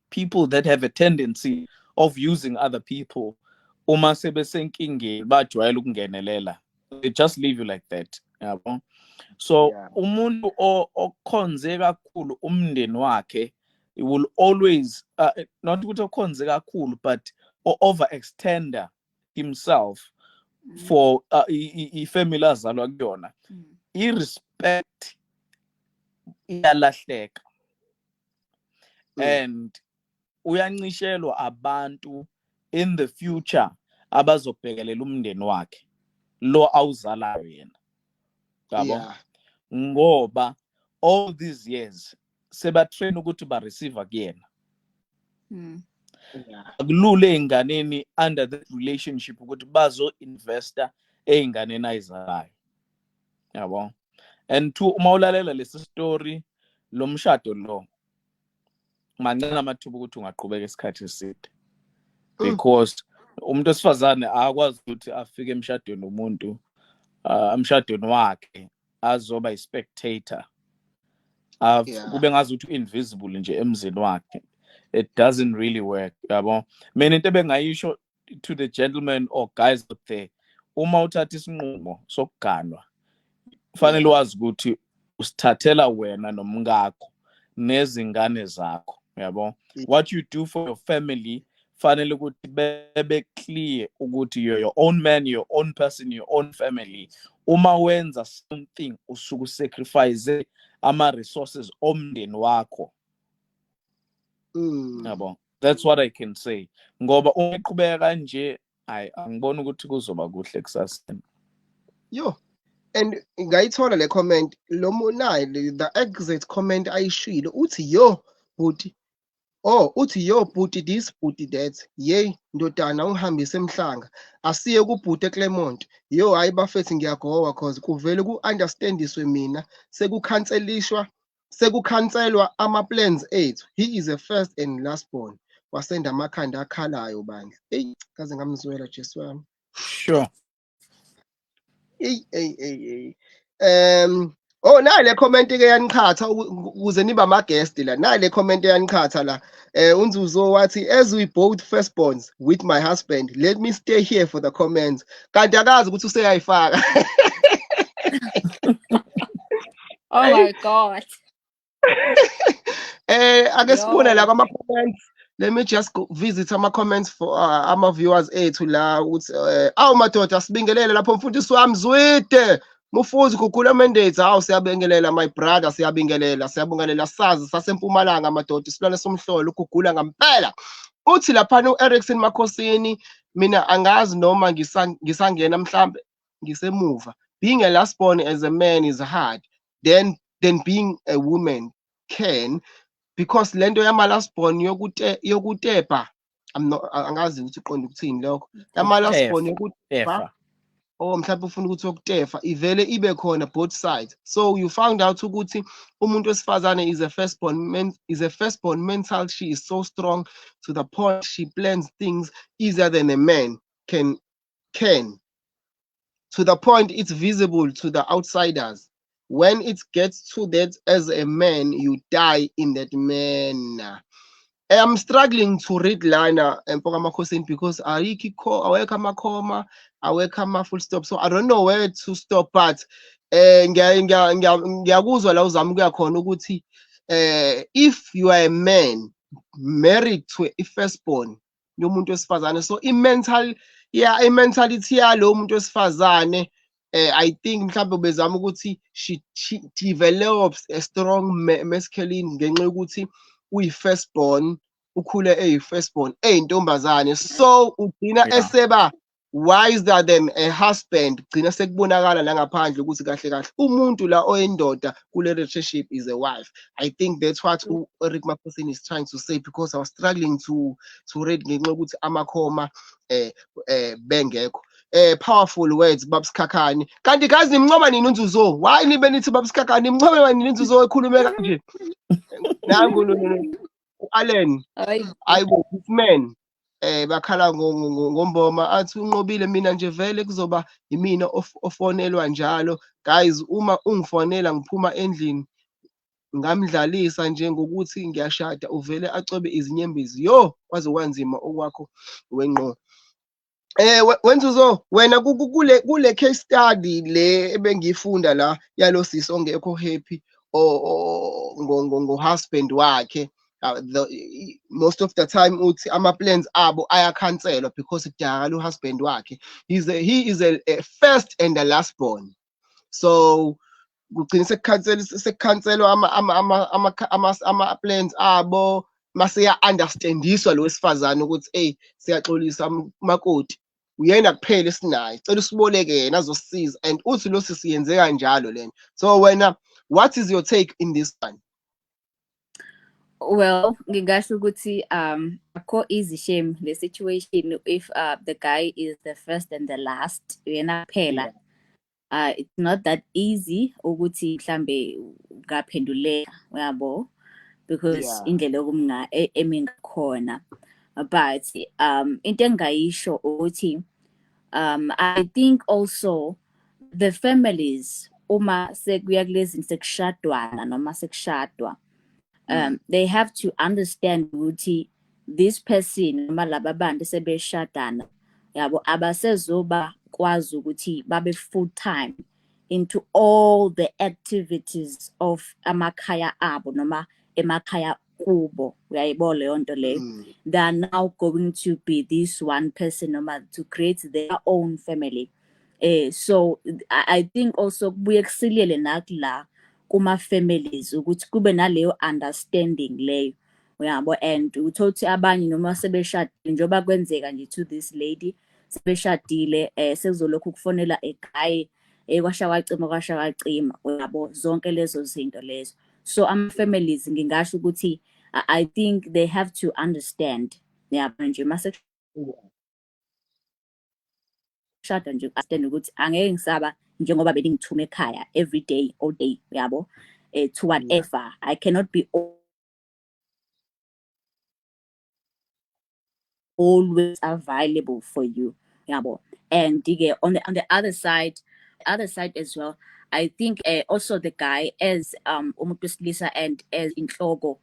people that have a tendency of using other people, uma sebesenkingeni bajwayele ukungenelela, they just leave you like that. Yabo? So umuntu okhonze kakhulu umndeni wakhe, he will always not ukuthi okhonze kakhulu, but overextend himself for ifamily azalwa kuyona. Irrespect iyalahleka, and uyancishelwa abantu in the future abazobhekelela umndeni wakhe lo awuzalayo yena. yabo Yeah. ngoba all these years sebatrain ukuthi ba receiver kuyena. Yeah. Akulule ey'nganeni under that relationship ukuthi bazo investor ey'nganeni ayizalayo, yabo. And two, uma ulalela lesi story lo mshado lo mancane amathuba ukuthi ungaqhubeka isikhathi eside, because umuntu wesifazane akwazi ukuthi afike emshadweni nomuntu emshadweni wakhe azoba i-spectator, kube ngazuthi invisible nje emzini wakhe. It doesn't really work, yabo. Mina into ebengayisho to the gentlemen or guys out there, uma uthatha isinqumo sokuganwa kufanele wazi ukuthi usithathela wena nomngakho nezingane zakho, yabo. What you do for your family fanele ukuthi bebe clear ukuthi you're your own man, your own person, your own family. Uma wenza something usuku sacrifice ama resources omndeni wakho, yabo. That's what I can say. Ngoba uma iqhubeka kanje angiboni ukuthi kuzoba kuhle kusaseni. Yo, and ngayithola le comment lo naye the exact comment ayishilo uthi yo bhuti, uthi yo bhuti this bhuti that, yey ndodana ungihambise emhlanga asiye kubhuti eClermont. Yo hayi bafethi ngiyagowa cause kuvele ku-understandiswe mina sekukhanselwa ama-plans ethu. He is a first and last born. Wasenda amakhanda akhalayo bandla. Eyi kaze ngamzwela Jesu wami. Sure. Nayi le comment ke yanichatha ukuze nibe ama-guest la. Nayi le comment yanichatha la. Unzuzo wathi, as we both firstborns with my husband, let me stay here for the comments. Kanti akazi ukuthi useyayifaka. Oh my God. Ake sibone la kwama-comments. Let me just go visit ama-comments for ama-viewers ethu la ukuthi awu madoda sibingelele lapho mfundisi wami Zwide Mufuzi Gugulela Mandates. Hawu siyabengelela my brother, siyabongelela sazi sasempumalanga madoda isilwane somhlolo ugugula ngampela. Uthi lapha u-Erickson Makhosini, mina angazi noma ngisangena mhlambe ngisemuva. Being a last born as a man is hard, then being a woman can, because lento yama last born yokutepa, angazi ukuthi uqonda ukuthini lokho. Yama last born yokutepa mhlawumbe ufuna ukuthi yokutefa ivele ibe khona both sides. So you found out ukuthi umuntu wesifazane is a firstborn mental. She is so strong to the point she plans things easier than a man can, to the point it's visible to the outsiders. When it gets to that, as a man, you die in that manner. I'm struggling to read liner and because awekho ama-comma, awekho ama-full stop, so I don't know where to stop. But ngiyakuzwa la uzama ukuya khona ukuthi if you are a man married to a firstborn yomuntu wesifazane, so i-mentality yalo muntu wesifazane, I think mhlawumbe bezama ukuthi she develops a strong masculine ngenxa yokuthi uyi-firstborn, ukhule eyi-firstborn eyintombazane, so ugcina eseba wiser than a husband. Gcina sekubonakala la ngaphandle ukuthi kahle kahle umuntu la oyindoda kule relationship is a wife. I think that's what Eric Makhosini is trying to say, because I was struggling to read ngenxa yokuthi ama-comma bengekho. Powerful words, Baba Sikhakhane. Kanti guys nimncoma nini uNzuzoh? Why nibe nithi Baba Sikhakhane nimncoma nini uNzuzoh ekhulume kanje? Nangu Allen, ayibo this man bakhala ngomboma athi unqobile, mina nje vele kuzoba yimina ofonelwa njalo. Guys, uma ungifonela ngiphuma endlini ngamdlalisa nje ngokuthi ngiyashada, uvele acobe izinyembezi. Yo kwaze kwanzima okwakho wenqo. Wenzuzo wena kule case study le ebengifunda la yalo sisi ongekho happy ngo husband wakhe, most of the time uthi ama plans abo ayakhanselwa because kudala husband wakhe he is a first and the last born, so kugcina sekukhanselwa ama plans abo mase ya understandiswa lo wesifazane ukuthi siyaxolisa makoti uyena kuphela esinayo cela usiboleke yena azosisiza and uthi lo sisi yenze kanjalo lena. So wena, what is your take in this one? Well, ngingasho ukuthi akho easy shame the situation if the guy is the first and the last yena phela. It's not that easy ukuthi mhlambe ngaphenduleka yabo because indlela okumnga emingakhona, but into engayisho ukuthi I think also the families uma sekuya kulezi sekushadwana noma sekushadwa, they have to understand ukuthi this person noma laba bantu sebeshadana yabo abasezoba kwazi ukuthi babe full time into all the activities of amakhaya abo noma emakhaya kubo, uyayibona leyo nto leyo. They are now going to be this one person noma to create their own family. So I think also kubuye kusilele nakula kuma families ukuthi kube naleyo understanding leyo uyabo, and uthothi abanye noma sebeshadile njoba kwenzeka nje to this lady sebeshadile sekuzolokhu kufonela ekhaya kwasha kwacima uyabo, zonke lezo zinto lezo. So ama families ngingasho ukuthi I think they have to understand yabo nje mase shada nje understand ukuthi angeke ngisaba njengoba beningithuma ekhaya every day all day yabo, to whatever. I cannot be always available for you yabo. And on the other side as well, I think also the guy as umuntu wesilisa and as inhloko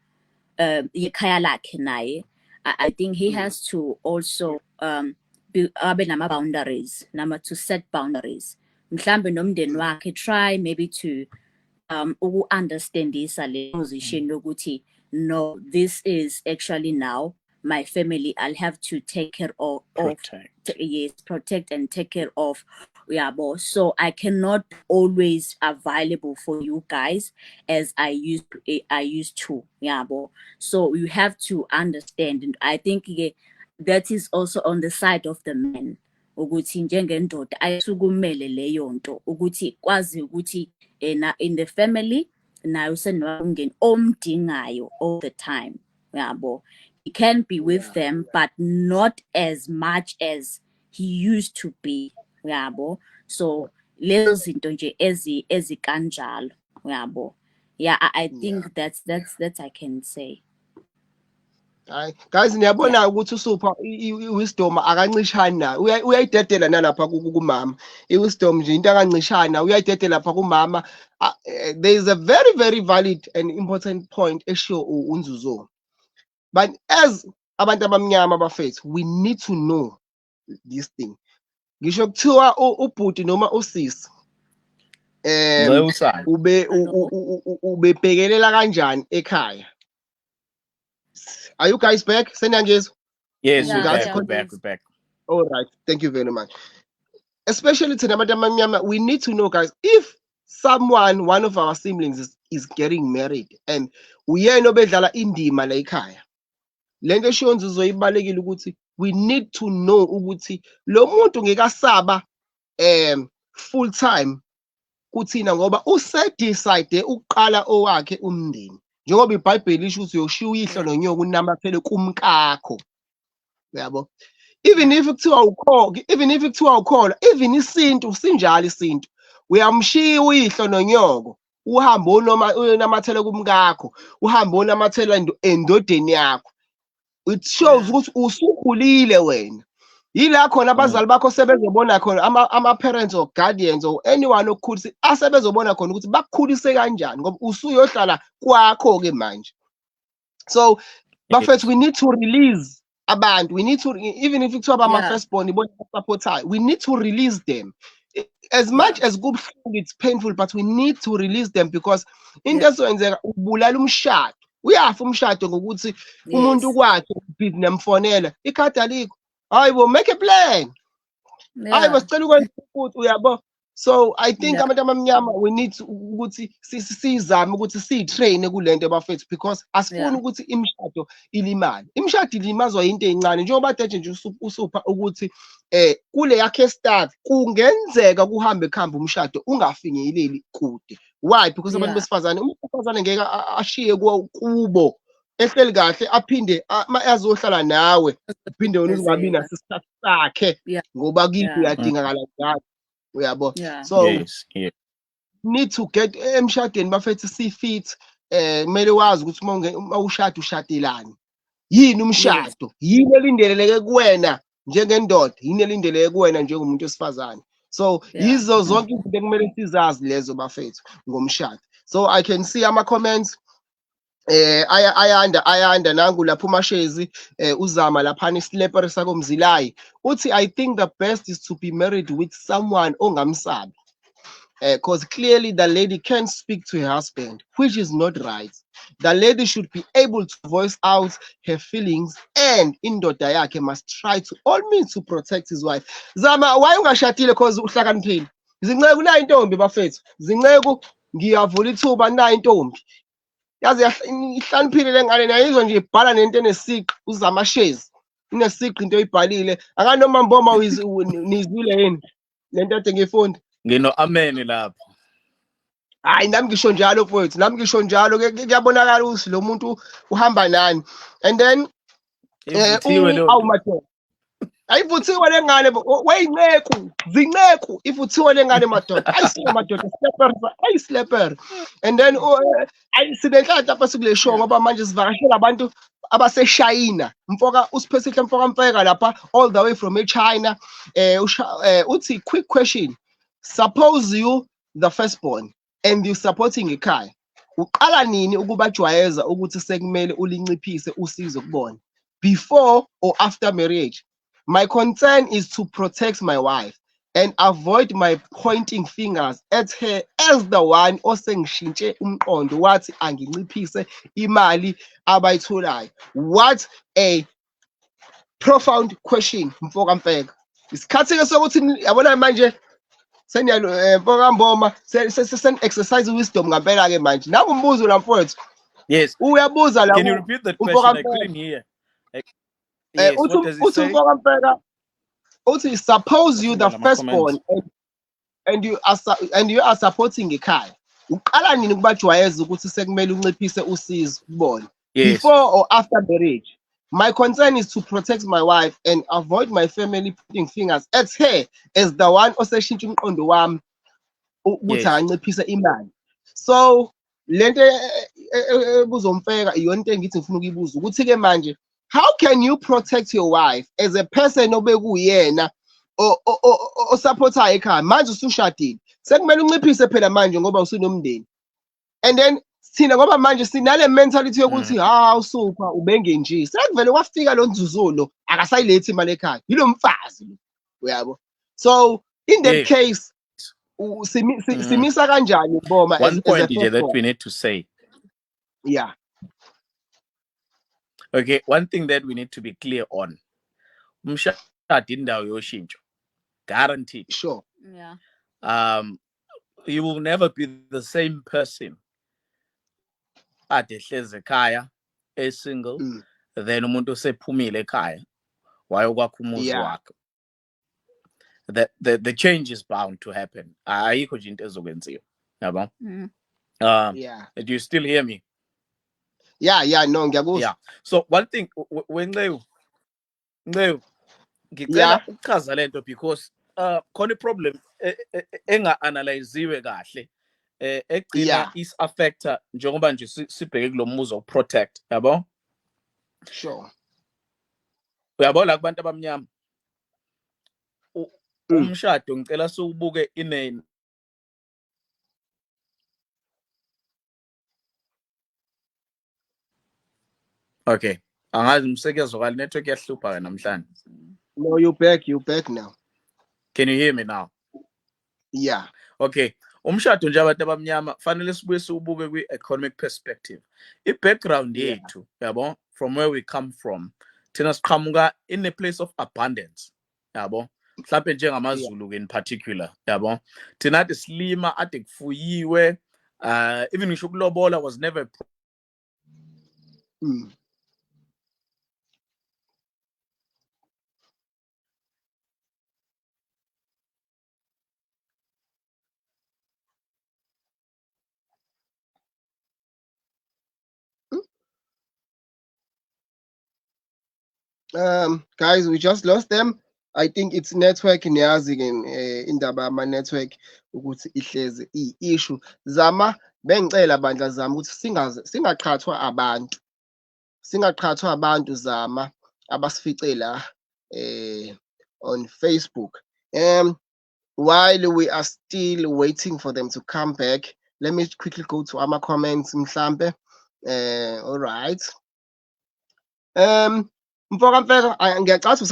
ikhaya lakhe naye, I think he has to also abe nama boundaries, to set boundaries mhlambe nomndeni wakhe, try maybe to uku-understandisa le position yokuthi no, this is actually now my family, I'll have to take care of protect and take care of yabo. So I cannot always available for you guys as I used to yabo. So you have to understand, and I think that is also on the side of the man ukuthi njengendoda ayisukumele leyo nto ukuthi kwazi ukuthi in the family nayo senowangeni omdingayo all the time yabo. He can be with them but not as much as he used to be yabo. So lezo zinto nje ezikanjalo yabo. I think that's I can say. Guys, niyabona ukuthi uSupha iwisdom akancishani na uyayidedela nalapha kumama. Iwisdom nje into akancishana uyayidedela lapha kumama. There is a very very valid and important point esho uNzuzoh. But as abantu abamnyama bafethu, we need to know this thing. Ngisho kuthiwa ubhuti noma usisi ubebhekelela kanjani ekhaya. Are you guys back? Yes, we're back. All right, thank you very much. Especially to we need to know, guys, if one of our siblings is getting married and uyena obedlala indima la ekhaya, lento esho Nzuzoh ibalekile ukuthi we need to know ukuthi lo muntu ngekasaba full time kuthina ngoba usedecide ukuqala owakhe umndeni. Njengoba iBhayibheli lisho ukuthi uyoshiya uyihlo nonyoko unamathele kumkakho yabo. Even if kuthiwa ukholwa, even isintu sinjalo isintu, uyamshiya uyihlo nonyoko uhambe unamathele kumkakho, uhambe unamathela endodeni yakho. It shows ukuthi usukhulile wena. Yila khona abazali bakho sebezobona khona ama parents or guardians or anyone okukhulisa asebezobona khona ukuthi bakukhulise kanjani ngoba usuyohlala kwakho ke manje. So bafethu, we need to release abantu, we need to, even if it's about my firstborn we need to release them as much as good, it's painful, but we need to release them because into ezoyenzeka ubulala umshado. Uyafa umshado ngokuthi umuntu kwakhe ubhizi nemfonela ikhadi alikho. Hayibo, make a plan. Hayibo, sicela ukwenza ukuthi uyabo So I think Yeah. abantu abamnyama we need to ukuthi sizame ukuthi siyitrain kulento bafethu, because asifuni Yeah. ukuthi imishado ilimale. Imishado ilimazwa into ezincane njengoba deje nje usupha ukuthi kule yakhe start kungenzeka kuhambe umshado ungafinyeleli kude. Why? Because abantu Yeah. besifazane, umfazane ngeke ashiye kubo ehleli kahle aphinde azohlala nawe uphinde wena ungabi Ezeka. naso isikhathi sakhe Yeah. ngoba kithi Yeah. uyadingakala njalo. Uyabo? Yeah. So Yes, yeah. need to get emshadweni bafethu si-fit. Kumele wazi ukuthi uma ushada ushadelani, yini Yes. umshado, yini elindeleke kuwena njengendoda, yini elindeleke kuwena njengomuntu wesifazane. So Yeah. yizo zonke izinto ekumele sizazi lezo bafethu ngomshado. So I can see ama-comments ayanda nangu lapho umashezi uzama laphana isilepere sakomzilayi uthi I think the best is to be married with someone ongamsabi. Because clearly the lady can't speak to her husband, which is not right. The lady should be able to voice out her feelings, and indoda yakhe must try to all means to protect his wife. Zama, why ungashadile? Because uhlakaniphile. Zinceku nayo intombi bafethu. Zinceku ngiyavula ithuba nayo intombi. Yazi ihlaniphile le ngane nayo izwe nje ibhala nento enesiqi uzamashezi. Inesiqi into oyibhalile. Akanoma mboma nizwile yini? Lento ade ngifunda. Ngino amen lapho. Hayi nami ngisho njalo mfowethu, nami ngisho njalo kuyabonakala ukuthi lo muntu uhamba nani. And then Ivuthiwe leyo nto. awumadoda. Ayivuthiwe le ngane weyinceku, zinceku ivuthiwe le ngane madoda. Ayisile madoda ayislepper. And then sinenhlanhla lapha sikule show ngoba manje sivakashela abantu abaseshayina. Mfoka usiphesihle mfoka mfeka lapha all the way from eChina. Uthi quick question. Suppose you the firstborn and you supporting ekhaya. Uqala nini ukubajwayeza ukuthi sekumele ulinciphise usizo kubona? Before or after marriage? My concern is to protect my wife and avoid my pointing fingers at her as the one osengishintshe umqondo wathi anginciphise imali abayitholayo. What a profound question, mfoka mfeka. Isikhathi ke sokuthi yabona manje mfoka mboma sen-exercise wisdom ngampela ke manje. Nami umbuzo la mfowethu. Yes. Uyabuza la Can you repeat that question? I couldn't hear. Yes, what does he say? Mfoka mfeka uthi suppose you the firstborn and you are supporting ekhaya. Uqala nini kubajwayeza ukuthi sekumele unciphise usizo kubona? Yes. Before or after marriage? My concern is to protect my wife and avoid my family putting fingers at her as the one oseshintsha umqondo wami ukuthi anginciphise imali. So lento ebuzomfeka iyona into engithi ngifuna ukuyibuza ukuthi ke manje how can you protect your wife as a person obekuyena osupportayo ekhaya? Manje usushadile sekumele unciphise phela manje ngoba usunomndeni. And then thina ngoba manje sinale mentality yokuthi usupha ubenge nje. Sekuvele kwafika lo Nzuzoh lo akasayilethi imali ekhaya. Yilo mfazi lo. Uyabo? So in that case simisa kanjani Boma one point as a that we need to say. Yeah. Okay, one thing that we need to be clear on. Umshado indawo yoshintsho. Guaranteed. Sure. Yeah. You will never be the same person ade hleze ekhaya single then umuntu sephumile ekhaya wayokwakha umuzi wakhe. The change is bound to happen. Ayikho nje into ezokwenziwa. Yabo? Yeah. Do you still hear me? Yeah, no, ngiyakuzwa. Yeah. So one thing Nceku ngicela ukuchaza lento because khona problem enga-analyziwe kahle egcina is affector njengoba nje sibheke kulomuzo protect, yabo? Sure. Uyabona kubantu abamnyama umshado ngicela siwubuke inene. Okay. Angazi umsekezokala network yahlupha namhlanje. No, you're back now. Can you hear me now? Yeah. Okay. Umshado nje abantu abamnyama fanele sibuye siwubuke kwi-economic perspective. I-background yethu, yabo, from where we come from, thina siqhamuka in a place of abundance, yabo. mhlawumbe njengamaZulu in particular, yabo. Thina ade silima ade kufuyiwe, even ngisho ukulobola was never Guys, we just lost them. I think it's network niyazi ke indaba yama network ukuthi ihlezi i-issue. Zama bengicela bandla zama ukuthi singaqhathwa abantu. Singaqhathwa abantu zama abasifice la on Facebook. While we are still waiting for them to come back, let me quickly go to our comments mhlambe. All right. Mfoka Mfeka, ngiyacatha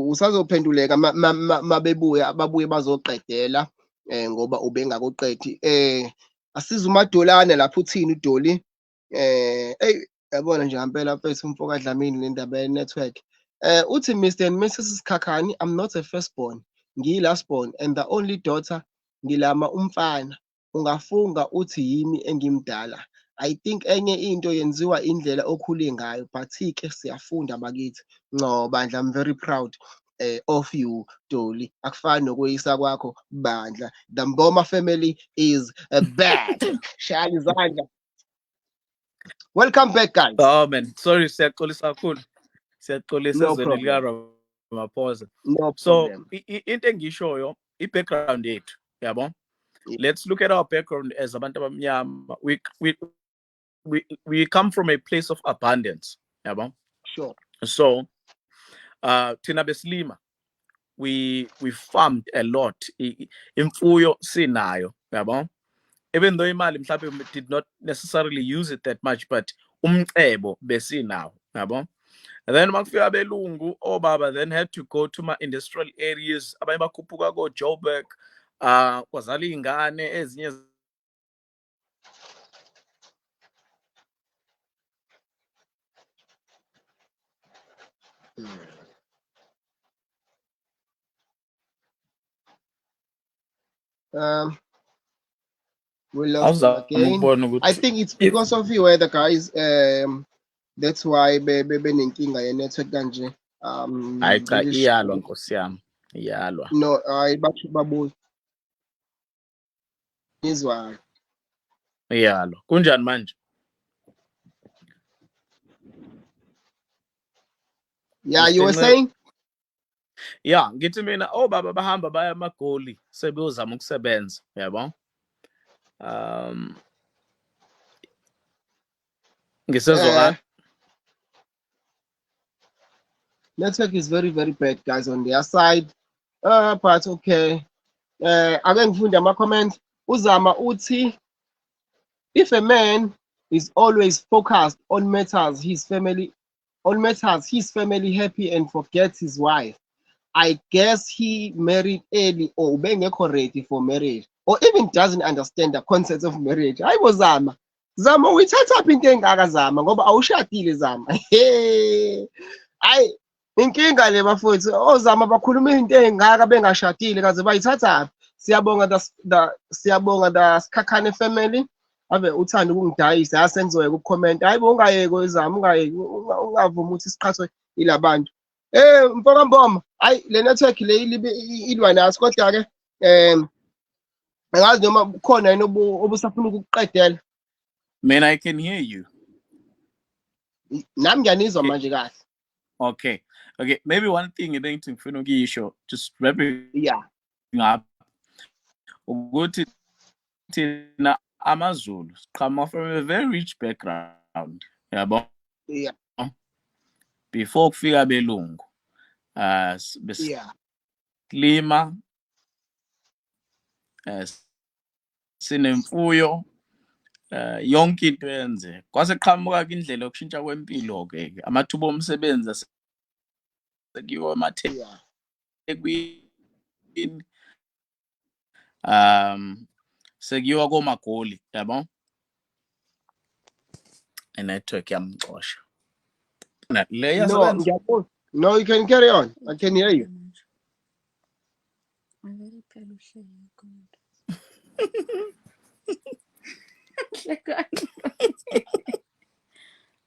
usazophenduleka mabebuya babuye bazoqedela ngoba ubengakuqedi. Asiza uMadolane lapho uthini uDoli. Yabona nje ngempela mfethu Mfoka Dlamini le ndaba ye network. Uthi Mr and Mrs Sikhakhane, I'm not a firstborn. Ngiyi-last born and the only daughter ngilama umfana. Ungafunga uthi yimi engimdala. I think enye into yenziwa indlela okhule ngayo, but-ke siyafunda bakithi. No bandla, I'm very proud of you Dolly. Akufani nokweyisa kwakho bandla. The Mboma family is back. Shaya izandla. Welcome back, guys. Oh man, sorry, siyaxolisa kakhulu. Siyaxolisa No ezweni lika Ramaphosa. No So problem. into engishoyo i-background yethu, yabo. Yeah. Let's look at our background as abantu abamnyama. We come from a place of abundance, yabo. Sure. So thina besilima, we farmed a lot. Imfuyo sinayo, yabo. Even though imali mhlawumbe did not necessarily use it that much, but umcebo besinawo, yabo. And then makufika belungu, baba then had to go to my industrial areas. Abanye bakhuphuka ko Joburg, kwazala ingane ezinye We lost them again. I think it's because of you weather, guys. That's why benenkinga ye network kanje. Hayi cha iyalwa Nkosi yami, iyalwa. No, basho babuza. Izwa. Iyalwa. Kunjani manje? Yeah, you were saying? Yeah, ngithi mina baba bahamba baya amagoli sebeyozama ukusebenza, yabo. Ngisezwa network is very bad, guys, on their side. But okay. Ake ngifunde ama-comments. Uzama uthi, if a man is always focused on matters his family happy and forgets his wife, I guess he married early or ubengekho ready for marriage, or even doesn't understand the concept of marriage. Hayibo Zama. Zama uyithatha phi into engaka Zama ngoba awushadile Zama. Hayi inkinga le bafowethu ozama bakhuluma into engaka bengashadile kaze bayithatha. Siyabonga the Sikhakhane family. Ave uthanda ukungidayisa asengizoyeka ukucomment. Hayibo ungayeki Zama, ungavumi ukuthi siqhathwe ilabantu. Mfoka Mboma, hayi le network le ilwa naso kodwa ke angazi noma kukhona yini obusafuna ukuqedela. Man, I can hear you. Nami ngiyanizwa manje kahle. Okay. Maybe one thing ngifuna ukuyisho, just wrapping up. Ukuthi thina amaZulu siqhamuka from a very rich background, yabo. Yeah. Before kufika belungu. Lima, sinemfuyo, yonke into yenze. Kwase qhamuka ke indlela yokushintsha kwempilo ke. Amathuba omsebenzi sekiwa emaThekwini. Sekiwa komagoli, yabo. Network yamxosha. No, you can carry on. I can hear you.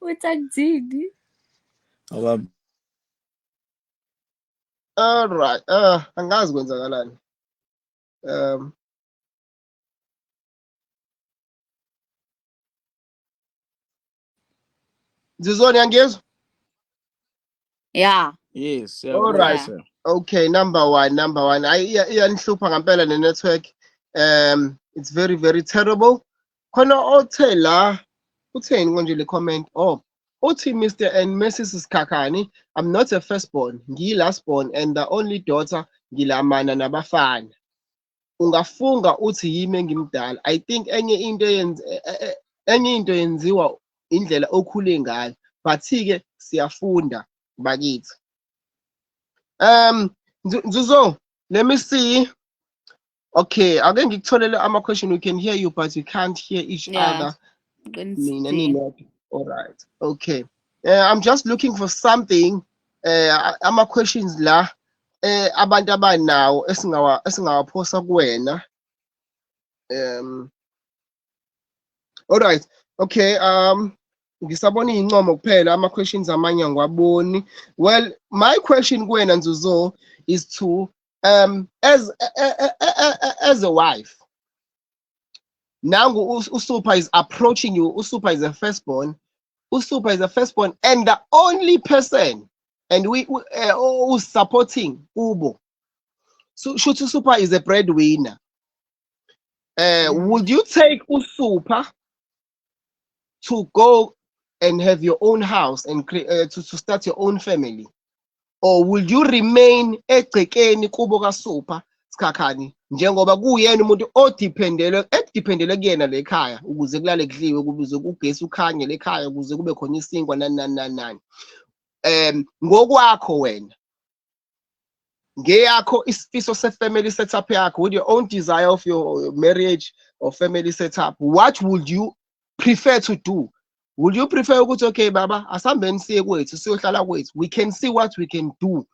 Uthakthini? All right. Angazi kwenzakalani. Nzuzoh, ngiyangizwa? Yeah. Yes, All right. Yeah. Okay, number one. Iyanhlupha ngempela ne-network. It's very, very terrible. Khona othe la, utheni konje le comment? Oh, uthi Mr. and Mrs. Sikhakhane, I'm not a firstborn, ngiyi-last born and the only daughter, ngilamana nabafana. Ungafunga uthi yimi engimdala. I think enye into yenziwa indlela okhule ngayo. But-ke siyafunda bakithi. Nzuzoh, let me see. Okay, ake ngikutholele ama-question. We can hear you, but we can't hear each other. All right. Okay. I'm just looking for something. Ama-questions la abantu abanawo esingawaphosa kuwena. All right. Okay. Ngisabona iy'ncomo kuphela ama-questions amanye angiwaboni. Well, my question kuwena Nzuzoh is to as a wife. Now uSuper is approaching you. uSuper is a firstborn. uSuper is a firstborn and the only person and we who's supporting Ubo. So Shutu Super is a breadwinner. Would you take uSuper to go and have your own house and to start your own family? Or will you remain egcekeni kubo kaSuper Sikhakhane njengoba kuyena umuntu ekudiphendele kuyena lekhaya ukuze kulale kudliwe ukuze ugesi ukhanye lekhaya ukuze kube khona isingwa nani. Ngokwakho wena ngeyakho isifiso se-family setup yakho, with your own desire of your marriage or family setup, what would you prefer to do? Would you prefer ukuthi okay baba asihambeni siye kwethu siyohlala kwethu, we can see what we can do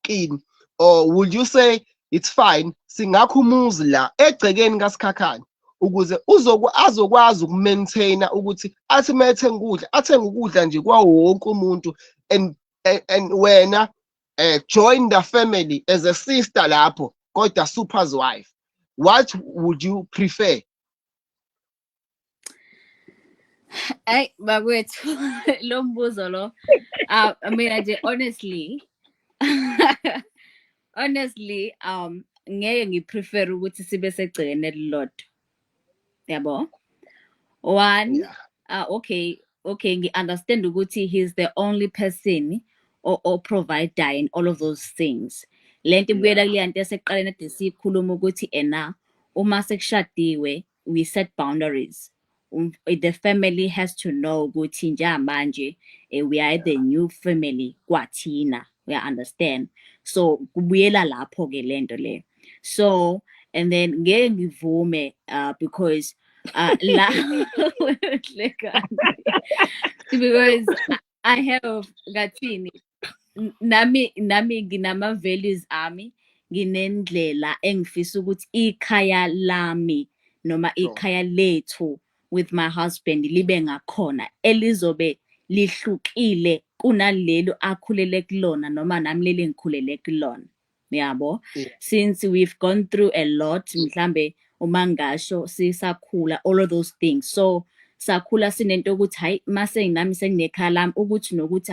kini? Or would you say it's fine singakho umuzi la egcekeni kaSikhakhane ukuze azokwazi ukumaintaina ukuthi athi mayethenga ukudla nje kwawo wonke umuntu and wena join the family as a sister lapho kodwa Super's wife? What would you prefer? Hey, bakwethu, lo mbuzo lo. I mean, honestly, ngeke ngiprefer ukuthi sibe segcekeni elilodwa. Yabo? One, okay, ngi-understand ukuthi he's the only person or provider in all of those things. Lento ibuyela kule nto eseqaleni ade siyikhuluma ukuthi uma sekushadiwe we set boundaries. The family has to know ukuthi njengamanje we are the new family kwathina. We understand. So kubuyela lapho ke lento le. So and then ngeke ngivume because la because I have ngathini nami nginama values ami, nginendlela engifisa ukuthi ikhaya lami noma ikhaya lethu with my husband libe ngakhona elizobe lihlukile kunalelo akhulele kulona noma nami leli ngikhulele kulona. Yabo? Since we've gone through a lot, mhlambe uma ngasho sisakhula, all of those things. So sakhula sinento ukuthi hayi mase nami senginekhaya lami ukuthi nokuthi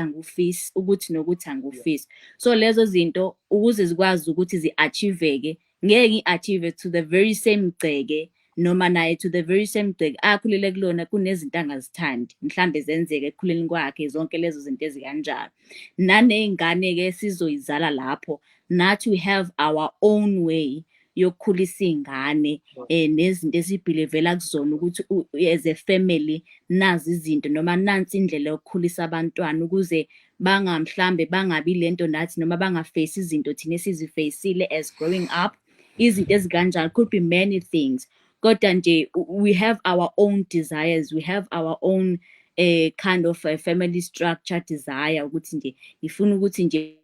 angufisi. So lezo zinto ukuze zikwazi ukuthi zi-achieveke ngeke ngi-achieve to the very same gceke noma naye to the very same gceke akhulele kulona kunezinto angazithandi mhlambe zenzeke ekukhuleni kwakhe zonke lezo zinto ezikanjalo. Naney'ngane-ke sizoyizala lapho nathi we have our own way yokukhulisa iy'ngane nezinto esibhilivela kuzona ukuthi as a family nazi izinto noma nansi indlela yokukhulisa abantwana ukuze mhlambe bangabi lento nathi noma bangafeyisi izinto thina esizifeyisile as growing up. Izinto ezikanjalo could be many things. Kodwa nje we have our own desires, we have our own kind of a family structure desire ukuthi nje ngifuna ukuthi nje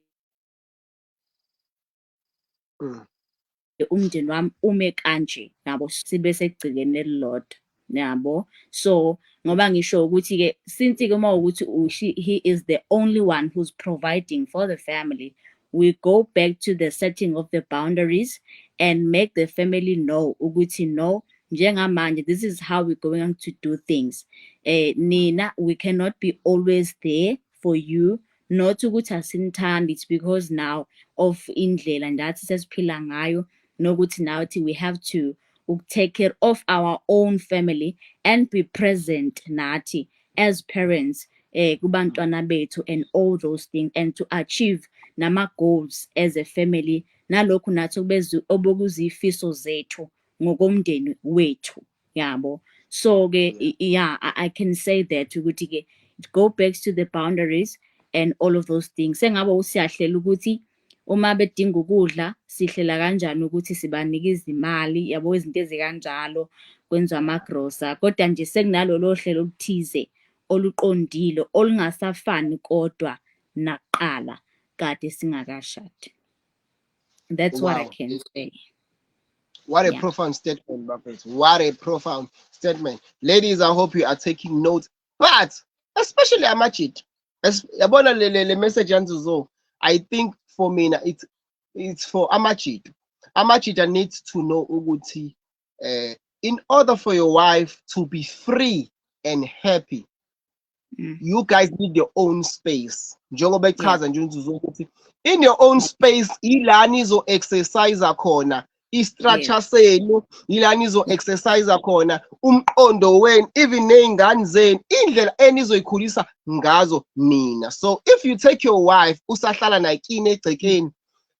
umndeni wami ume kanje yabo sibe segcikeni elilodwa yabo. So ngoba ngisho ukuthi ke since ke mawukuthi he is the only one who's providing for the family, we go back to the setting of the boundaries and make the family know ukuthi no, njengamanje this is how we're going to do things. Nina, we cannot be always there for you, not ukuthi asinithandi, it's because now of indlela ndathi sesiphila ngayo, nokuthi nathi we have to take care of our own family and be present nathi as parents kubantwana bethu and all those things, and to achieve nama goals as a family, nalokhu nathi obokuzifiso zethu ngokomndeni wethu yabo. So ke yeah, I can say that ukuthi ke go back to the boundaries and all of those things. Sengabe usiyahlela ukuthi uma bedinga ukudla sihlela kanjani ukuthi sibanikeza imali yabo, izinto ezikanjalo, kwenziwa amagrosa, kodwa nje sekunalolo hlelo oluthize oluqondile olungasafani kodwa naqala kade singakashadi. That's what I can say. What a profound statement, Buffett. What a profound statement. Ladies, I hope you are taking notes. But especially Amachit. Yabona le message Nzuzoh, I think for me it's for Amachit. Amachita needs to know ukuthi in order for your wife to be free and happy, you guys need your own space. Njengoba echaza nje Nzuzoh ukuthi in your own space ilani zo exercise khona, i-structure senu ilani zo exercise khona, umqondo wenu, even nezingane zenu, indlela enizoyikhulisa ngazo nina. So if you take your wife usahlala nakini egcekeni,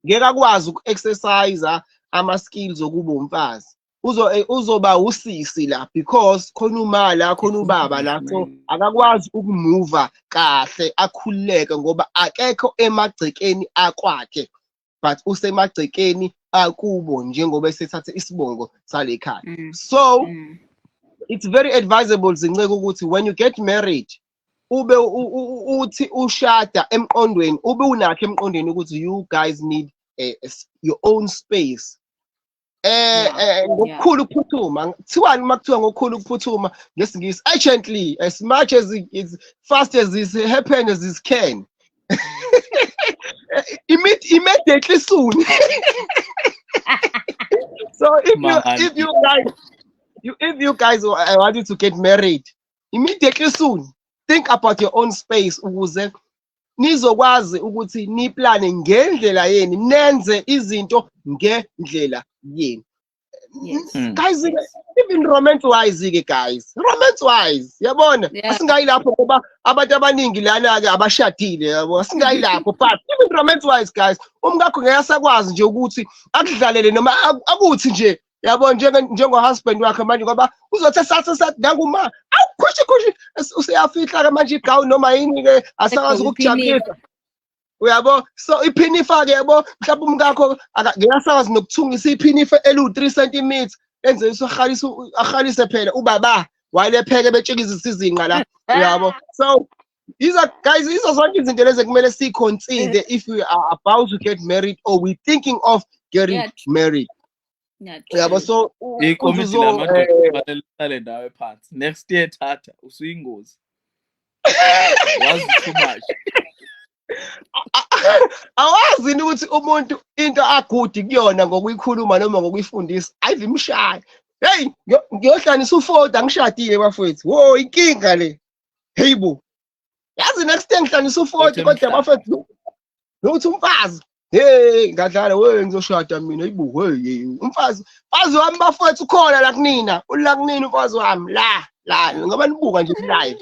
ngeke akwazi uku-exercise ama skills okuba umfazi. Uzoba usisi la because khona uma la khona ubaba la, so akakwazi ukumove kahle akhululeke ngoba akekho emagcekeni akwakhe, but usemagcekeni akubo njengoba esethathe isibongo sale khaya. So it's very advisable Zinceke ukuthi when you get married ube uthi ushada emqondweni, ube unakho emqondweni ukuthi you guys need your own space. Ngokukhulu ukuphuthuma kuthiwani makuthiwa ngokukhulu ukuphuthuma ngesingisi, urgently, as much as it's fast as it happens as it can. Immediately soon. So if you guys want you to get married immediately soon, think about your own space ukuze nizokwazi ukuthi niplane ngendlela yeni, nenze izinto ngendlela yeni. Guys, even romance wise guys, romance wise yabona asingayi lapho ngoba abantu abaningi lana ke abashadile yabo, asingayi lapho, but even romance wise guys, umkakho ngeke asakwazi nje ukuthi akudlalele noma akuthi nje yabo njengo husband wakhe manje ngoba uzothi sathi nganguma awukhushi useyafihla ke manje igawu noma yini ke asakazi ukujabulisa uyabo. So iphini ifake yabo, mhlawumbe umkakho ngiyasakazi nokuthungisa iphini elu3 cm enze akhalise phela ubaba walepheke betshikizisa izinqa la uyabo. So guys, izo zonke izinto lezi kumele siconsider if we are about to get married or we thinking of getting married. Yabo. So ikomiti lamadoda kufanele lihlale ndawo phansi next year thatha usuyingozi. Wazi too much. Awazi ukuthi umuntu into agudi kuyona ngokuyikhuluma noma ngokuyifundisa ayivimshaya. Hey, ngiyohlanisa u40 angishadile bafethu. Wo, inkinga le. Hey bo. Yazi next time ngihlanisa u40 kodwa bafethu nokuthi umfazi, hey ngadlala we ngizoshada mina, yibo hey umfazi wami bafethu khona la kunina, ula kunina umfazi wami la ngoba nibuka nje live.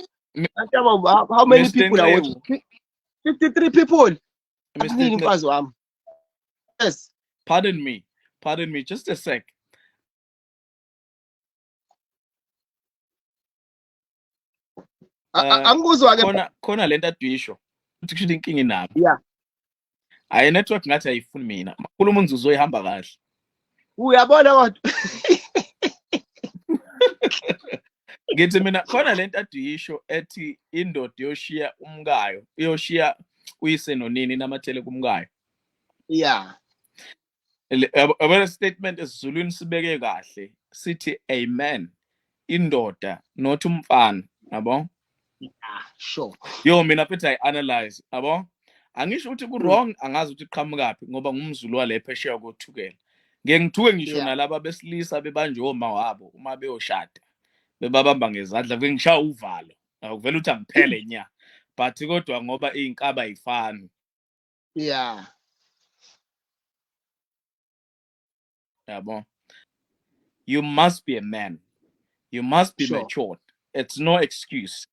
How many people are watching? 53 people. Yes. Pardon me, just a sec. Khona lento aduyisho ukuthi kusho inkinga inami. Yeah. Hayi network ngathi ayifuni mina. Makhuluma Nzuzoh ihamba kahle. Uyabona kodwa. Ngithi mina khona lento aduyisho ethi indoda yoshiya umkayo, uyoshiya uyise nonini namathele kumkayo. Yeah. Abona statement esiZulwini sibeke kahle sithi amen indoda not umfana yabo. Sure. Yo mina futhi I analyze yabo. Angisho ukuthi ku wrong angazi ukuthi iqhamukaphi ngoba ngumZulu wale phesheya kothukela. Ngeke ngithuke ngisho nalaba besilisa bebanjwe oma wabo uma beyoshada. Bebabamba ngezandla ngishaya uvalo. Akuvela ukuthi angiphele nya. But kodwa ngoba izinkaba ayifani. Yeah. Yabo. You must be a man. You must be matured. It's no excuse.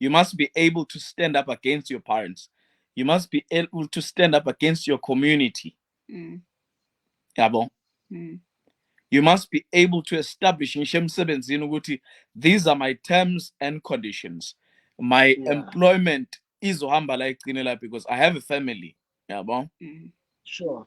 You must be able to stand up against your parents. You must be able to stand up against your community. Yabo. You must be able to establish these are my terms and conditions. My employment is because I have a family. Yabo. Sure.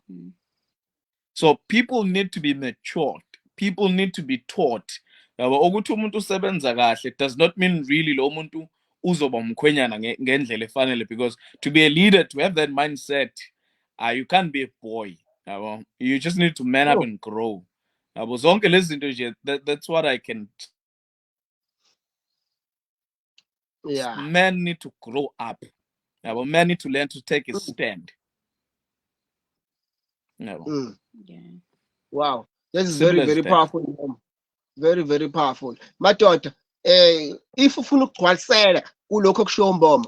So people need to be matured. People need to be taught. Ukuthi umuntu usebenza kahle does not mean really lo muntu uzoba umkhwenyana ngendlela efanele, because to be a leader, to have that mindset, you can't be a boy. You just need to man up and grow. Zonke lezi zinto nje, that's what I can. Men need to grow up. Men need to learn to take a stand. Wow, that is very, very powerful. Very, very powerful. Madoda, if ufuna ukugcwalisela kulokho kusho uMboma,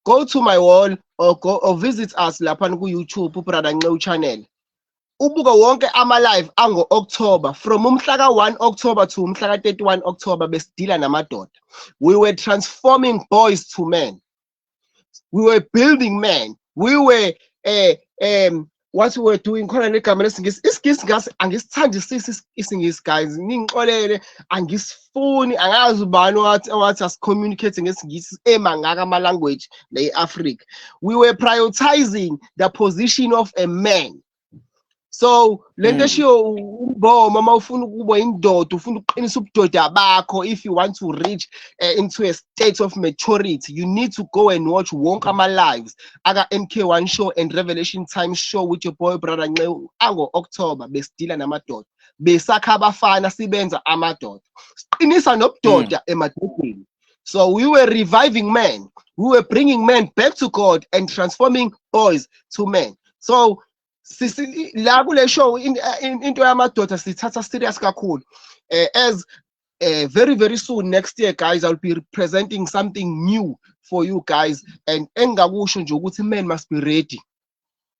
go to my wall or visit us lapha ku YouTube Brother Ncew channel. Ubuka wonke ama-live ango-October, from umhla ka-1 October to umhla ka-31 October besidila namadoda. We were transforming boys to men. We were building men. We were what we were doing khona negama lesingisi isingisi ngase angisithandisisi isingisi guys, ningixolele angisifuni, angazi ubani wathi asicommunicate ngesingisi emangaka ama-language le e-Africa. We were prioritizing the position of a man. So lento eshiyo uMboma uma ufuna ukuba indoda, ufuna uqinisa ubudoda bakho, if you want to reach into a state of maturity, you need to go and watch wonke ama-lives aka NK1 show and Revelation Time show with your boy Brother Ncew ango-October besidila namadoda, besakha abafana sibenza amadoda, siqinisa nobudoda emadodeni. So we were reviving men, we were bringing men back to God and transforming boys to men. So la kule show into yamadoda sithatha serious kakhulu. As very, very soon next year, guys, I'll be presenting something new for you guys, and engakusho nje ukuthi men must be ready.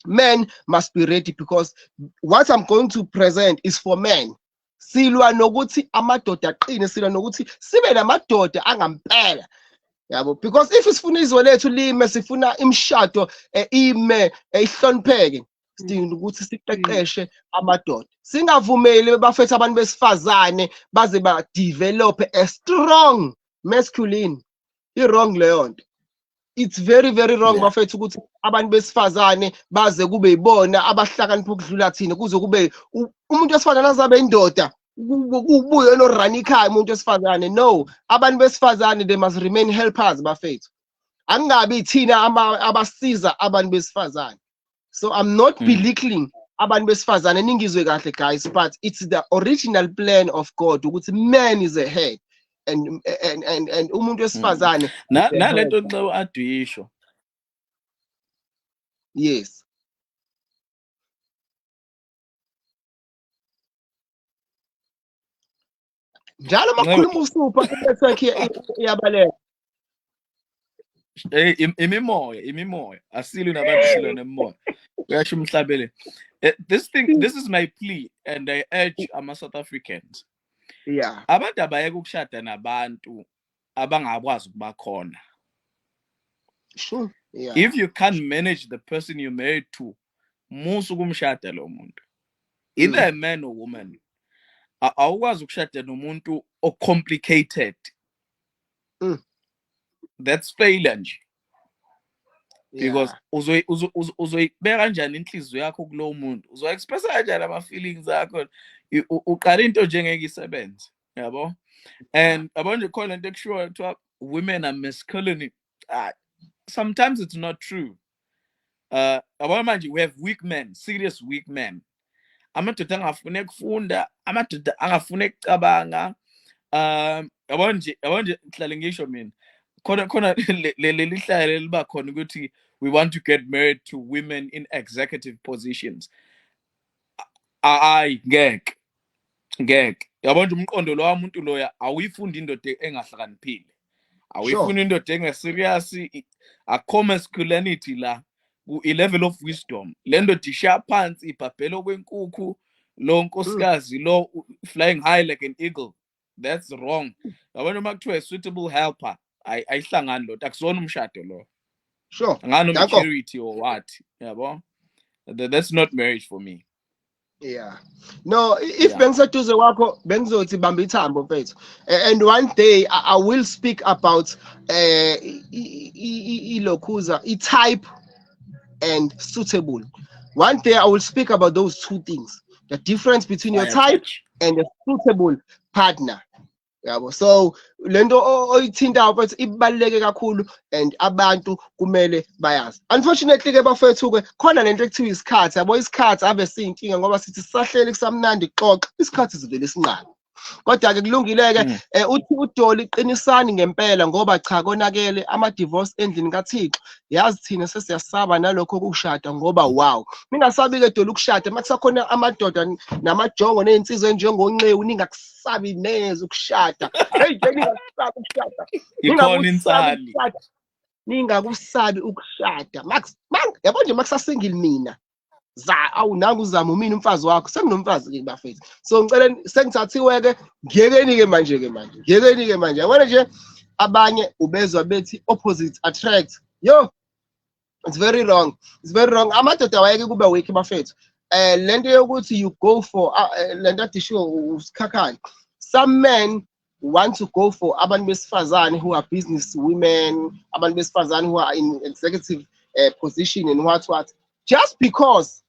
Men must be ready, because what I'm going to present is for men. Silwa nokuthi amadoda aqine, silwa nokuthi sibe namadoda angampela. Yabo, because if sifuna izwe lethu lime, sifuna imshado ime ihlonipheke, sidinga ukuthi siqeqeshe amadoda. Singavumeli bafethu abantu besifazane baze ba develop a strong masculine. I-wrong leyo nto. It's very, very wrong bafethu ukuthi abantu besifazane baze kube yibona abahlakanipha ukudlula thina, kuze kube umuntu wesifazane azabe indoda kubuye onorana ikhaya umuntu wesifazane. No, abantu besifazane they must remain helpers bafethu. Angabi thina abasiza abantu besifazane. So I'm not belittling abantu besifazane, ningizwe kahle guys, but it's the original plan of God ukuthi man is a head and umuntu wesifazane nalento Ncew adwisho. Yes. Njalo makhuluma usupha network iyabaleka. Imimoya asilwi nabantu, silwa nemimoya. Uyasho umhlabele. This is my plea, and I urge South Africans. Abantu abayeka ukushada nabantu abangakwazi ukuba khona. Sure. If you can't manage the person you're married to, musu kumshada lo muntu. Either a man or woman. Awukwazi ukushada nomuntu complicated. That's failure nje. Because uzoyibeka kanjani inhliziyo yakho kulowo muntu, uzo-expressa kanjani ama-feelings akho, uqala into njengeke isebenze, yabo. And yabo nje khona into ekushiwo kuthiwa women are masculine. Sometimes it's not true. Yabo manje we have weak men, serious weak men. amadoda angafune ukufunda, amadoda angafune ukucabanga. Yabona nje ngihlale ngisho mina khona leli hlaya liba khona ukuthi we want to get married to women in executive positions. Ngeke yabona nje umqondo lo wamuntu loya awuyifunda indoda engahlakaniphile, awuyifunda indoda engeserious, akho masculinity la, i-level of wisdom. Le ndoda ishaya phansi ibhabhela okwenkukhu, lo nkosikazi lo flying high like an eagle. That's wrong. Yabona uma kuthiwa a suitable helper, ayihlangani lo, akusona umshado lo. Sure. Angano maturity or what, yabo. That's not marriage for me. Yeah. No, if bengiseduze kwakho bengizothi bamba ithambo mfethu. And one day I will speak about ilokhuza, type and suitable. One day I will speak about those two things. The difference between your type and a suitable partner. Yabo. So lento oyithinta mfethu ibaluleke kakhulu and abantu kumele bayazi. Unfortunately ke bafethu ke khona lento ekuthiwa isikhathi. Yabo isikhathi ave siyinkinga ngoba sithi sisahleli kusamnandi xoxa. Isikhathi sivele sinqaba. Kodwa ke kulungile ke uthi uDoli qinisani ngempela ngoba cha konakele ama divorce endlini kaThixo. Yazi thina sesiyasaba nalokho ukushada ngoba wow. Ningasabi ke Doli ukushada makusakhona amadoda namajongo nezinsizwe njengonqewu ningakusabi neze ukushada. Hey ningakusabi ukushada. Ikhona insali. Ningakusabi ukushada. Yabo nje makusasingle mina. Awunanga uzama mina umfazi wakho senginomfazi ke bafethu. So ngicela sengithathiwe ke ngiyekeni ke manje yabona nje abanye ubezwa bethi opposite attract. Yo, it's very wrong amadoda wayeke kube weak bafethu. Lento yokuthi you go for lento adishiwe usikhakhane. Some men want to go for abantu besifazane who are business women, abantu besifazane who are in executive position and what just because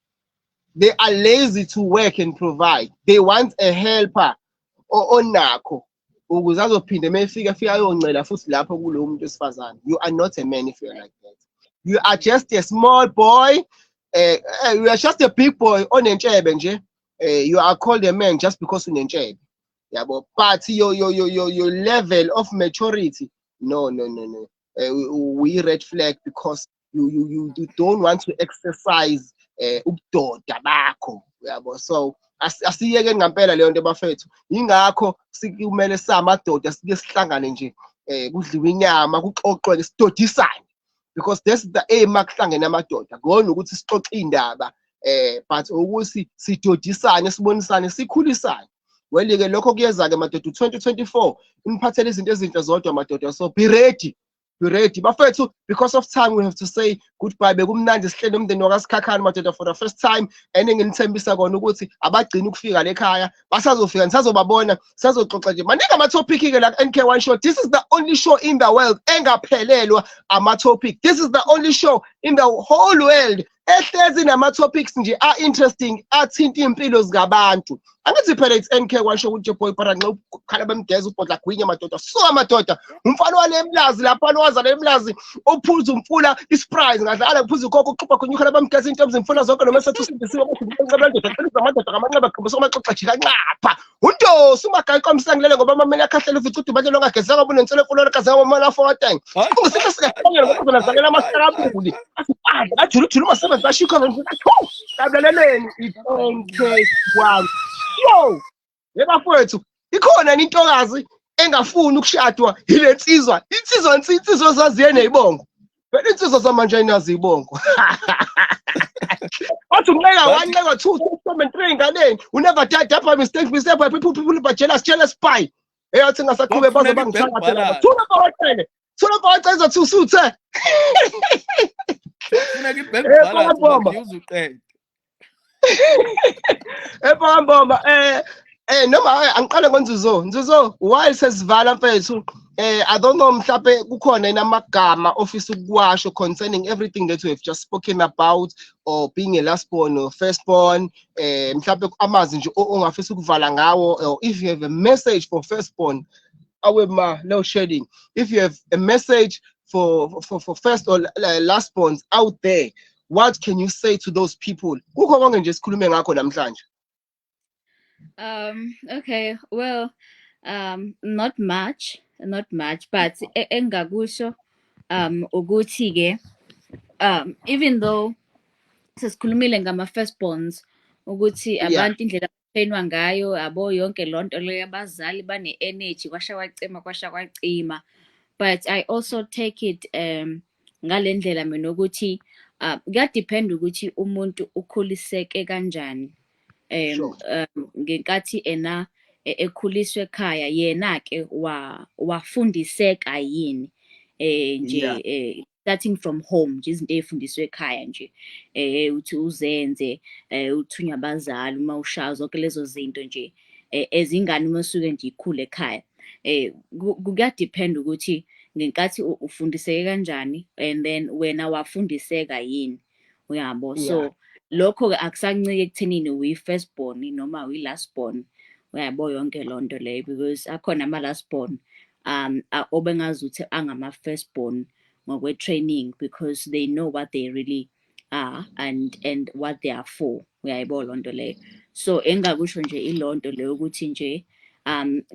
they are lazy to work and provide. They want a helper onakho ukuze azophinde mefika ayoncela futhi lapho kulo muntu wesifazane. You are not a man if you're like that. You are just a small boy. You are just a big boy onentshebe nje. You are called a man just because unentshebe. Yabo, but your level of maturity, no. We red flag because you don't want to exercise ubudoda bakho yabo. So asiyeke ngempela leyo nto bafethu. Ingakho sikumele samadoda sike sihlangane nje kudliwe inyama kuxoxwe sidodisane, because that's the aim akuhlangene amadoda. Ngona ukuthi sixoxe indaba but ukuthi sidodisane sibonisane sikhulisane. Well ke lokho kuyeza ke madoda 2024 imphathele izinto ezinhle zodwa madoda. So be ready bafethu. Because of time we have to say goodbye. Bekumnandi sihlele umndeni wakaSikhakhane madoda for the first time, and ngithembisa kona ukuthi abagcina ukufika lekhaya basazofika nisazobabona sizoxoxa nje maningi ama topic ke la NK1 show. This is the only show in the world engaphelelwa ama topic. This is the only show in the whole world ehlezi nama topics nje are interesting, athinta impilo zikabantu. Angithi phela it's NK1 show ukuthi boy para nxa ukhala bemgeza ubhodla gwinya madoda. So amadoda umfana walemlazi lapha waza lemlazi ophuza umfula isprize ngadlala kuphuza ukoko uxuba khona ukhala bemgeza into ezimfuna zonke noma sethu sindisiwe ukuthi ngiqabandoda qelisa amadoda kamanqaba qhubisa amaxoxa jika nqapha undosi umagayi komsangilele ngoba amamela akhahlele ufica ukuthi bathi longageza ngoba unentsele fulolo kaza ngomala forward. Ungisithe sikahlangela ngoba zona zakela amahlakabuli asiphandla kajulu masebenza ashikho kabeleleni i-NK1 yo yebafowethu. Ikhona intokazi engafuni ukushadwa ile insizwa zaziye nezibongo. Phela insizwa zamanje inazi izibongo. Wathi unqeka 1 nqeka 2 3 ngaleni you never died up by mistake by people but jealous spy. Eyathi ngasaqhube bazo bangithatha thuna bawacele izothu Funa ke bank balance uqede. Ebamba noma angiqale ngoNzuzoh while sesivala mfethu. I don't know mhlawumbe kukhona inamagama ofisa ukuwasho concerning everything that we have just spoken about, or being a last born or first born. Mhlawumbe amazi nje ongafisa ukuvala ngawo, or if you have a message for first born awema low shedding, if you have a message for first or last borns out there, what can you say to those people? Kukho konke nje sikhulume ngakho namhlanje. Okay, well, not much, but engakusho ukuthi ke even though sesikhulumile ngama firstborns ukuthi abantu indlela abatrainwa ngayo abo yonke lonto leyo abazali bane energy kwasha kwacima, but I also take it ngalendlela mina ukuthi kuyadepend ukuthi umuntu ukhuliseke kanjani. Ngenkathi ekhuliswe ekhaya yena ke wafundiseka yini nje starting from home nje izinto ezifundiswe ekhaya nje uthi uzenze uthunya abazali uma ushaya zonke lezo zinto nje ezingane uma usuke nje ikhule ekhaya kuyadepend ukuthi ngenkathi ufundiseke kanjani and then wena wafundiseka yini uyabo. So lokho akusancike ekuthenini uyi-first born noma uyi-last born uyabo yonke lonto leyo because akhona ama-last born obengazuthi angama-first born ngokwe-training because they know what they really are and what they are for uyayibo lonto leyo. So engakusho nje ilonto leyo ukuthi nje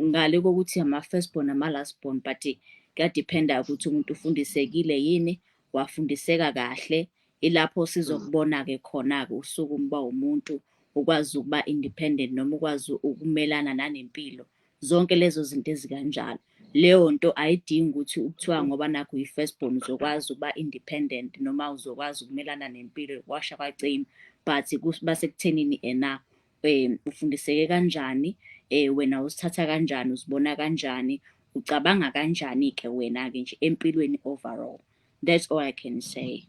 ngale kokuthi ama-first born ama-last born but kuyadependa ukuthi umuntu ufundisekile yini wafundiseka kahle ilapho sizokubona-ke khona-ke usuku uba umuntu ukwazi ukuba independent noma ukwazi ukumelana nanempilo zonke lezo zinto ezikanjalo. Leyo nto ayidingi ukuthi ukuthiwa ngoba nakho uyi-first born uzokwazi ukuba independent noma uzokwazi ukumelana nempilo kwasha kwacima, but basekuthenini ufundiseke kanjani, wena uzithatha kanjani, uzibona kanjani, ucabanga kanjani-ke wena-ke nje empilweni overall. That's all I can say.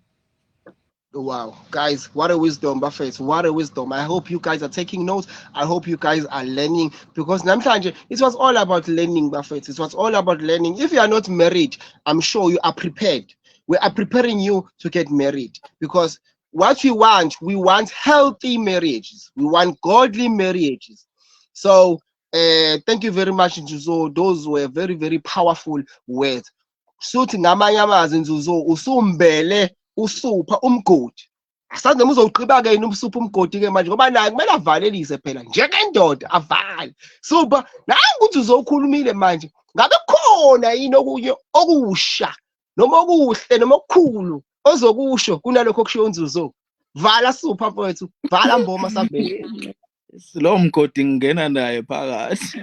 Wow, guys, what a wisdom, Buffett. What a wisdom. I hope you guys are taking notes. I hope you guys are learning because Namhlanje, it was all about learning, Buffett. It was all about learning. If you are not married, I'm sure you are prepared. We are preparing you to get married because what we want healthy marriages. We want godly marriages. So, thank you very much, Nzuzoh. Those were very, very powerful words. Suthi ngamanye amazwi Nzuzoh usumbele usupha umgodi asazi noma uzowugqiba-ke yini umsupha umgodi-ke manje ngoba naye kumele avalelise phela njengendoda avale supha nangu ukuthi uzokhulumile manje ngabe khona yini okunye okusha noma okuhle noma okukhulu ozokusho kunalokho okushiwo Nzuzoh. Vala supha mfowethu, vala mboma savele. Lo mgodi ngingena naye phakathi.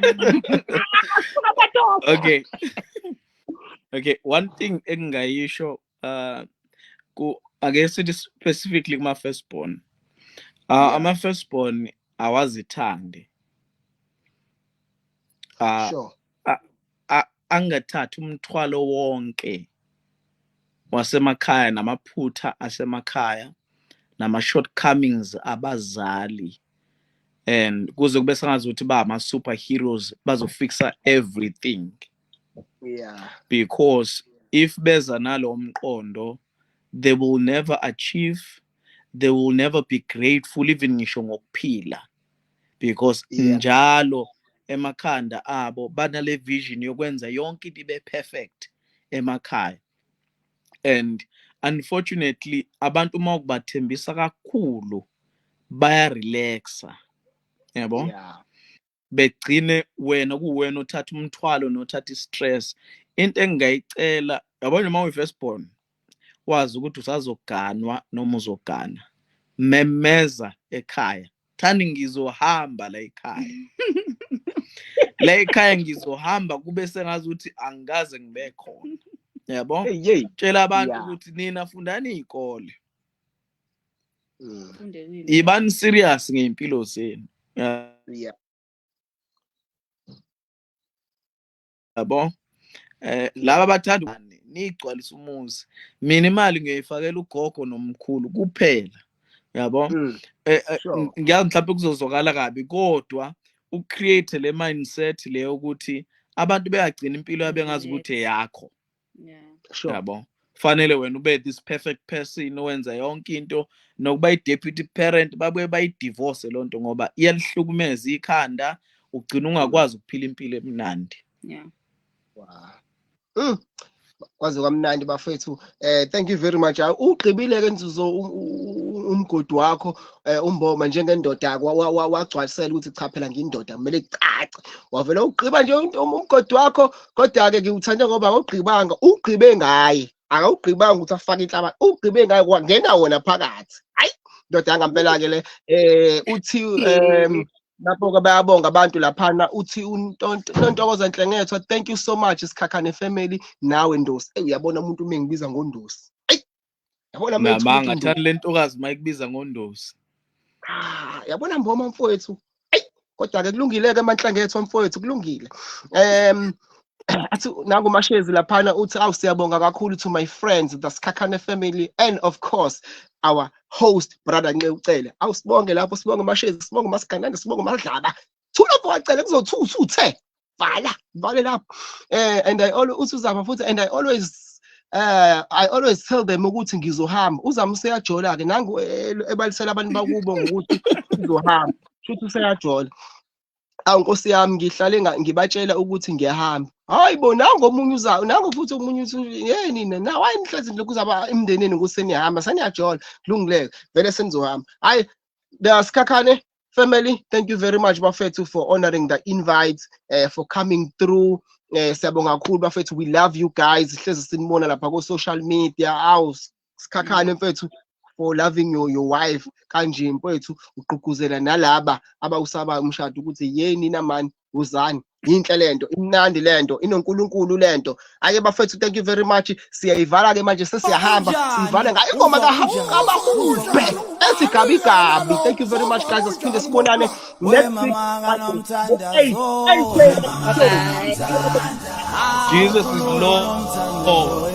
Okay, one thing engingayisho ake sithi specifically kuma firstborn. Ama firstborn awazithandi. Angathatha umthwalo wonke wasemakhaya namaphutha asemakhaya nama shortcomings abazali and kuze kube sengazuthi ba ama superheroes bazofixa everything. Because if beza nalo umqondo they will never achieve, they will never be grateful even ngisho ngokuphila because njalo emakhanda abo banale vision yokwenza yonke into ibe perfect emakhaya. And unfortunately abantu uma ukubathembisa kakhulu baya relaxa yabo begcine wena kuwena uthatha umthwalo nothatha istress. Into engayicela yabona uma uyi-first born wazi ukuthi usazoganwa noma uzogana memeza ekhaya thani ngizohamba la ekhaya la ekhaya ngizohamba kube sengazi ukuthi angikaze ngibe khona yabo. Tshela abantu ukuthi nina fundani izikole ibani serious ngeimpilo zenu yabo. Laba bathanda nigcwalisa umuzi mina imali ngiyifakela ugogo nomkhulu kuphela yabo. Ngiyazi mhlawumbe kuzozwakala kabi kodwa ucreate le mindset leyo ukuthi abantu beyagcina impilo yabo bengazi ukuthi eyakho yabo. Fanele wena ube this perfect person owenza yonke into nokuba i-deputy parent babuye bayidivorce lonto ngoba iyalihlukumeza ikhanda ugcina ungakwazi ukuphila impilo emnandi. kwaze kwamnandi bafethu. Thank you very much. Ugqibile ke Nzuzo umgodi wakho umboma njengendoda wagcwalisela ukuthi cha phela ngiyindoda kumele icace. Wavela ugqiba nje umgodi wakho kodwa ke ngiwuthanda ngoba awugqibanga ugqibe ngaye. Akawugqibanga ukuthi afake inhlaba. Ugqibe ngaye kwangena wona phakathi. Hayi ndoda yangampela ke le uthi lapho-ke bayabonga abantu laphana uthi uNontokozo Nhlengetho, thank you so much Sikhakhane family nawe Ndosi. Uyabona umuntu uma ngibiza ngoNdosi. Yabona namanga ngathani le ntokazi mayikubiza ngoNdosi. Yabona mboma mfowethu. Kodwa ke kulungile ke Manhlangetho mfowethu kulungile. Athi nangu mashezi laphana uthi siyabonga kakhulu to my friends the Sikhakhane family and of course our host brother Nceucele. Awusibonge lapho sibonge mashezi sibonge Masikandane sibonge Madlaba. Thula kwacela kuzothi uthe vala lapho. And I always uzama futhi and I always tell them ukuthi ngizohamba. Uzama useyajola ke nangu ebalisela abantu bakubo ngokuthi uzohamba. Futhi useyajola. Nkosi yami ngihlale ngibatshela ukuthi ngiyahamba. Hayi bo nango omunye uzayo nango futhi omunye uthi nina na wayenihlezi lokhu uzaba emndenini kusenihamba saniyajola kulungileke vele senizohamba. Hayi the Sikhakhane family, thank you very much bafethu for honoring the invite, for coming through. Siyabonga kakhulu bafethu, we love you guys. Hlezi sinibona lapha ku social media. Sikhakhane mfethu for loving your wife kanje mfethu uqhugquzela nalaba abawusaba umshado ukuthi yeni na man uzani yinhle lento imnandi lento inonkulunkulu lento. Ake bafethu thank you very much. Siyayivala ke manje sesiyahamba sivala ngayo ingoma kaHabahube ethi gabi gabi. Thank you very much guys. Asiphinde sibonane next week. Jesus is Lord.